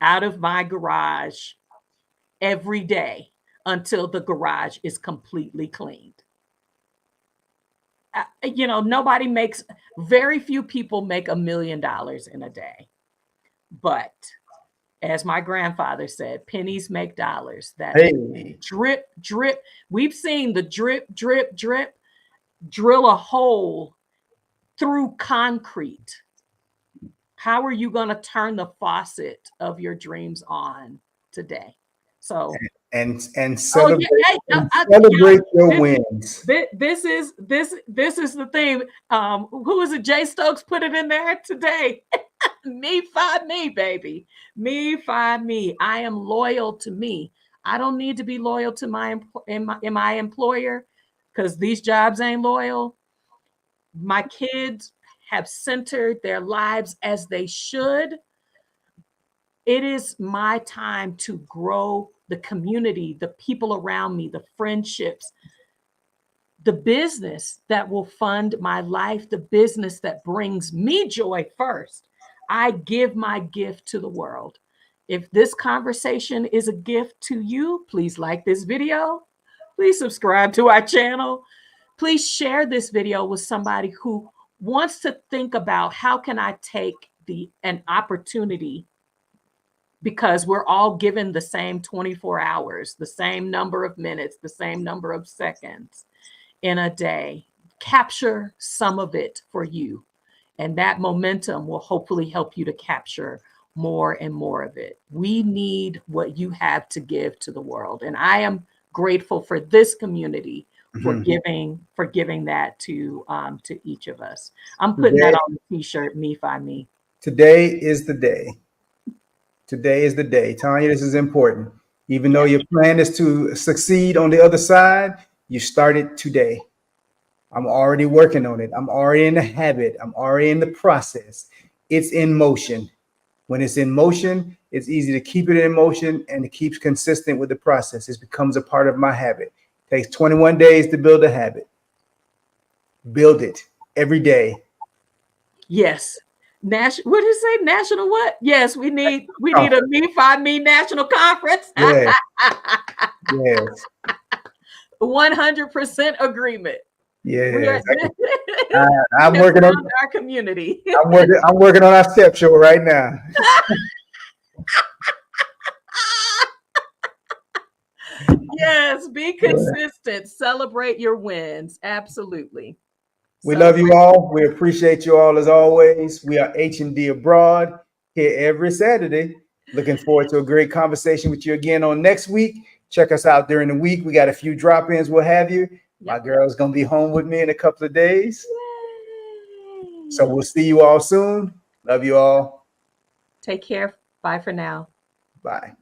out of my garage every day until the garage is completely cleaned. Very few people make $1 million in a day. But as my grandfather said, pennies make dollars. That drip. We've seen the drip, drip, drip. drill a hole through concrete, how are you going to turn the faucet of your dreams on today? So, and oh yeah, celebrate hey, celebrate your this, wins. this is the thing. Who is it? Jay Stokes put it in there today. Me find me, baby. Me find me. I am loyal to me. I don't need to be loyal to my employer because these jobs ain't loyal. My kids have centered their lives as they should. It is my time to grow the community, the people around me, the friendships, the business that will fund my life, the business that brings me joy first. I give my gift to the world. If this conversation is a gift to you, please like this video. Please subscribe to our channel. Please share this video with somebody who wants to think about how can I take an opportunity, because we're all given the same 24 hours, the same number of minutes, the same number of seconds in a day. Capture some of it for you. And that momentum will hopefully help you to capture more and more of it. We need what you have to give to the world. And I am grateful for this community for giving that to each of us. I'm putting Today, that on the t-shirt, me find me. today is the day. Today is the day. Tanya, this is important. Even though Yeah. your plan is to succeed on the other side, you started today. I'm already working on it. I'm already in the habit. I'm already in the process. It's in motion. When it's in motion, it's easy to keep it in motion and it keeps consistent with the process. It becomes a part of my habit. It takes 21 days to build a habit. Build it every day. Yes. What did you say? National what? Yes, we need Oh, a Me Find Me national conference. yeah, yes, 100% agreement. We are yes. I, we I'm have working on. found our community. I'm working on our step show right now. Yes, be consistent. Celebrate your wins. Absolutely. We love you Celebrate. all. We appreciate you all as always. We are H&D Abroad here every Saturday. Looking forward to a great conversation with you again on next week. Check us out during the week. We got a few drop-ins, what have you. My Yep. girl's going to be home with me in a couple of days. So Yay. we'll see you all soon. Love you all. Take care. Bye for now. Bye.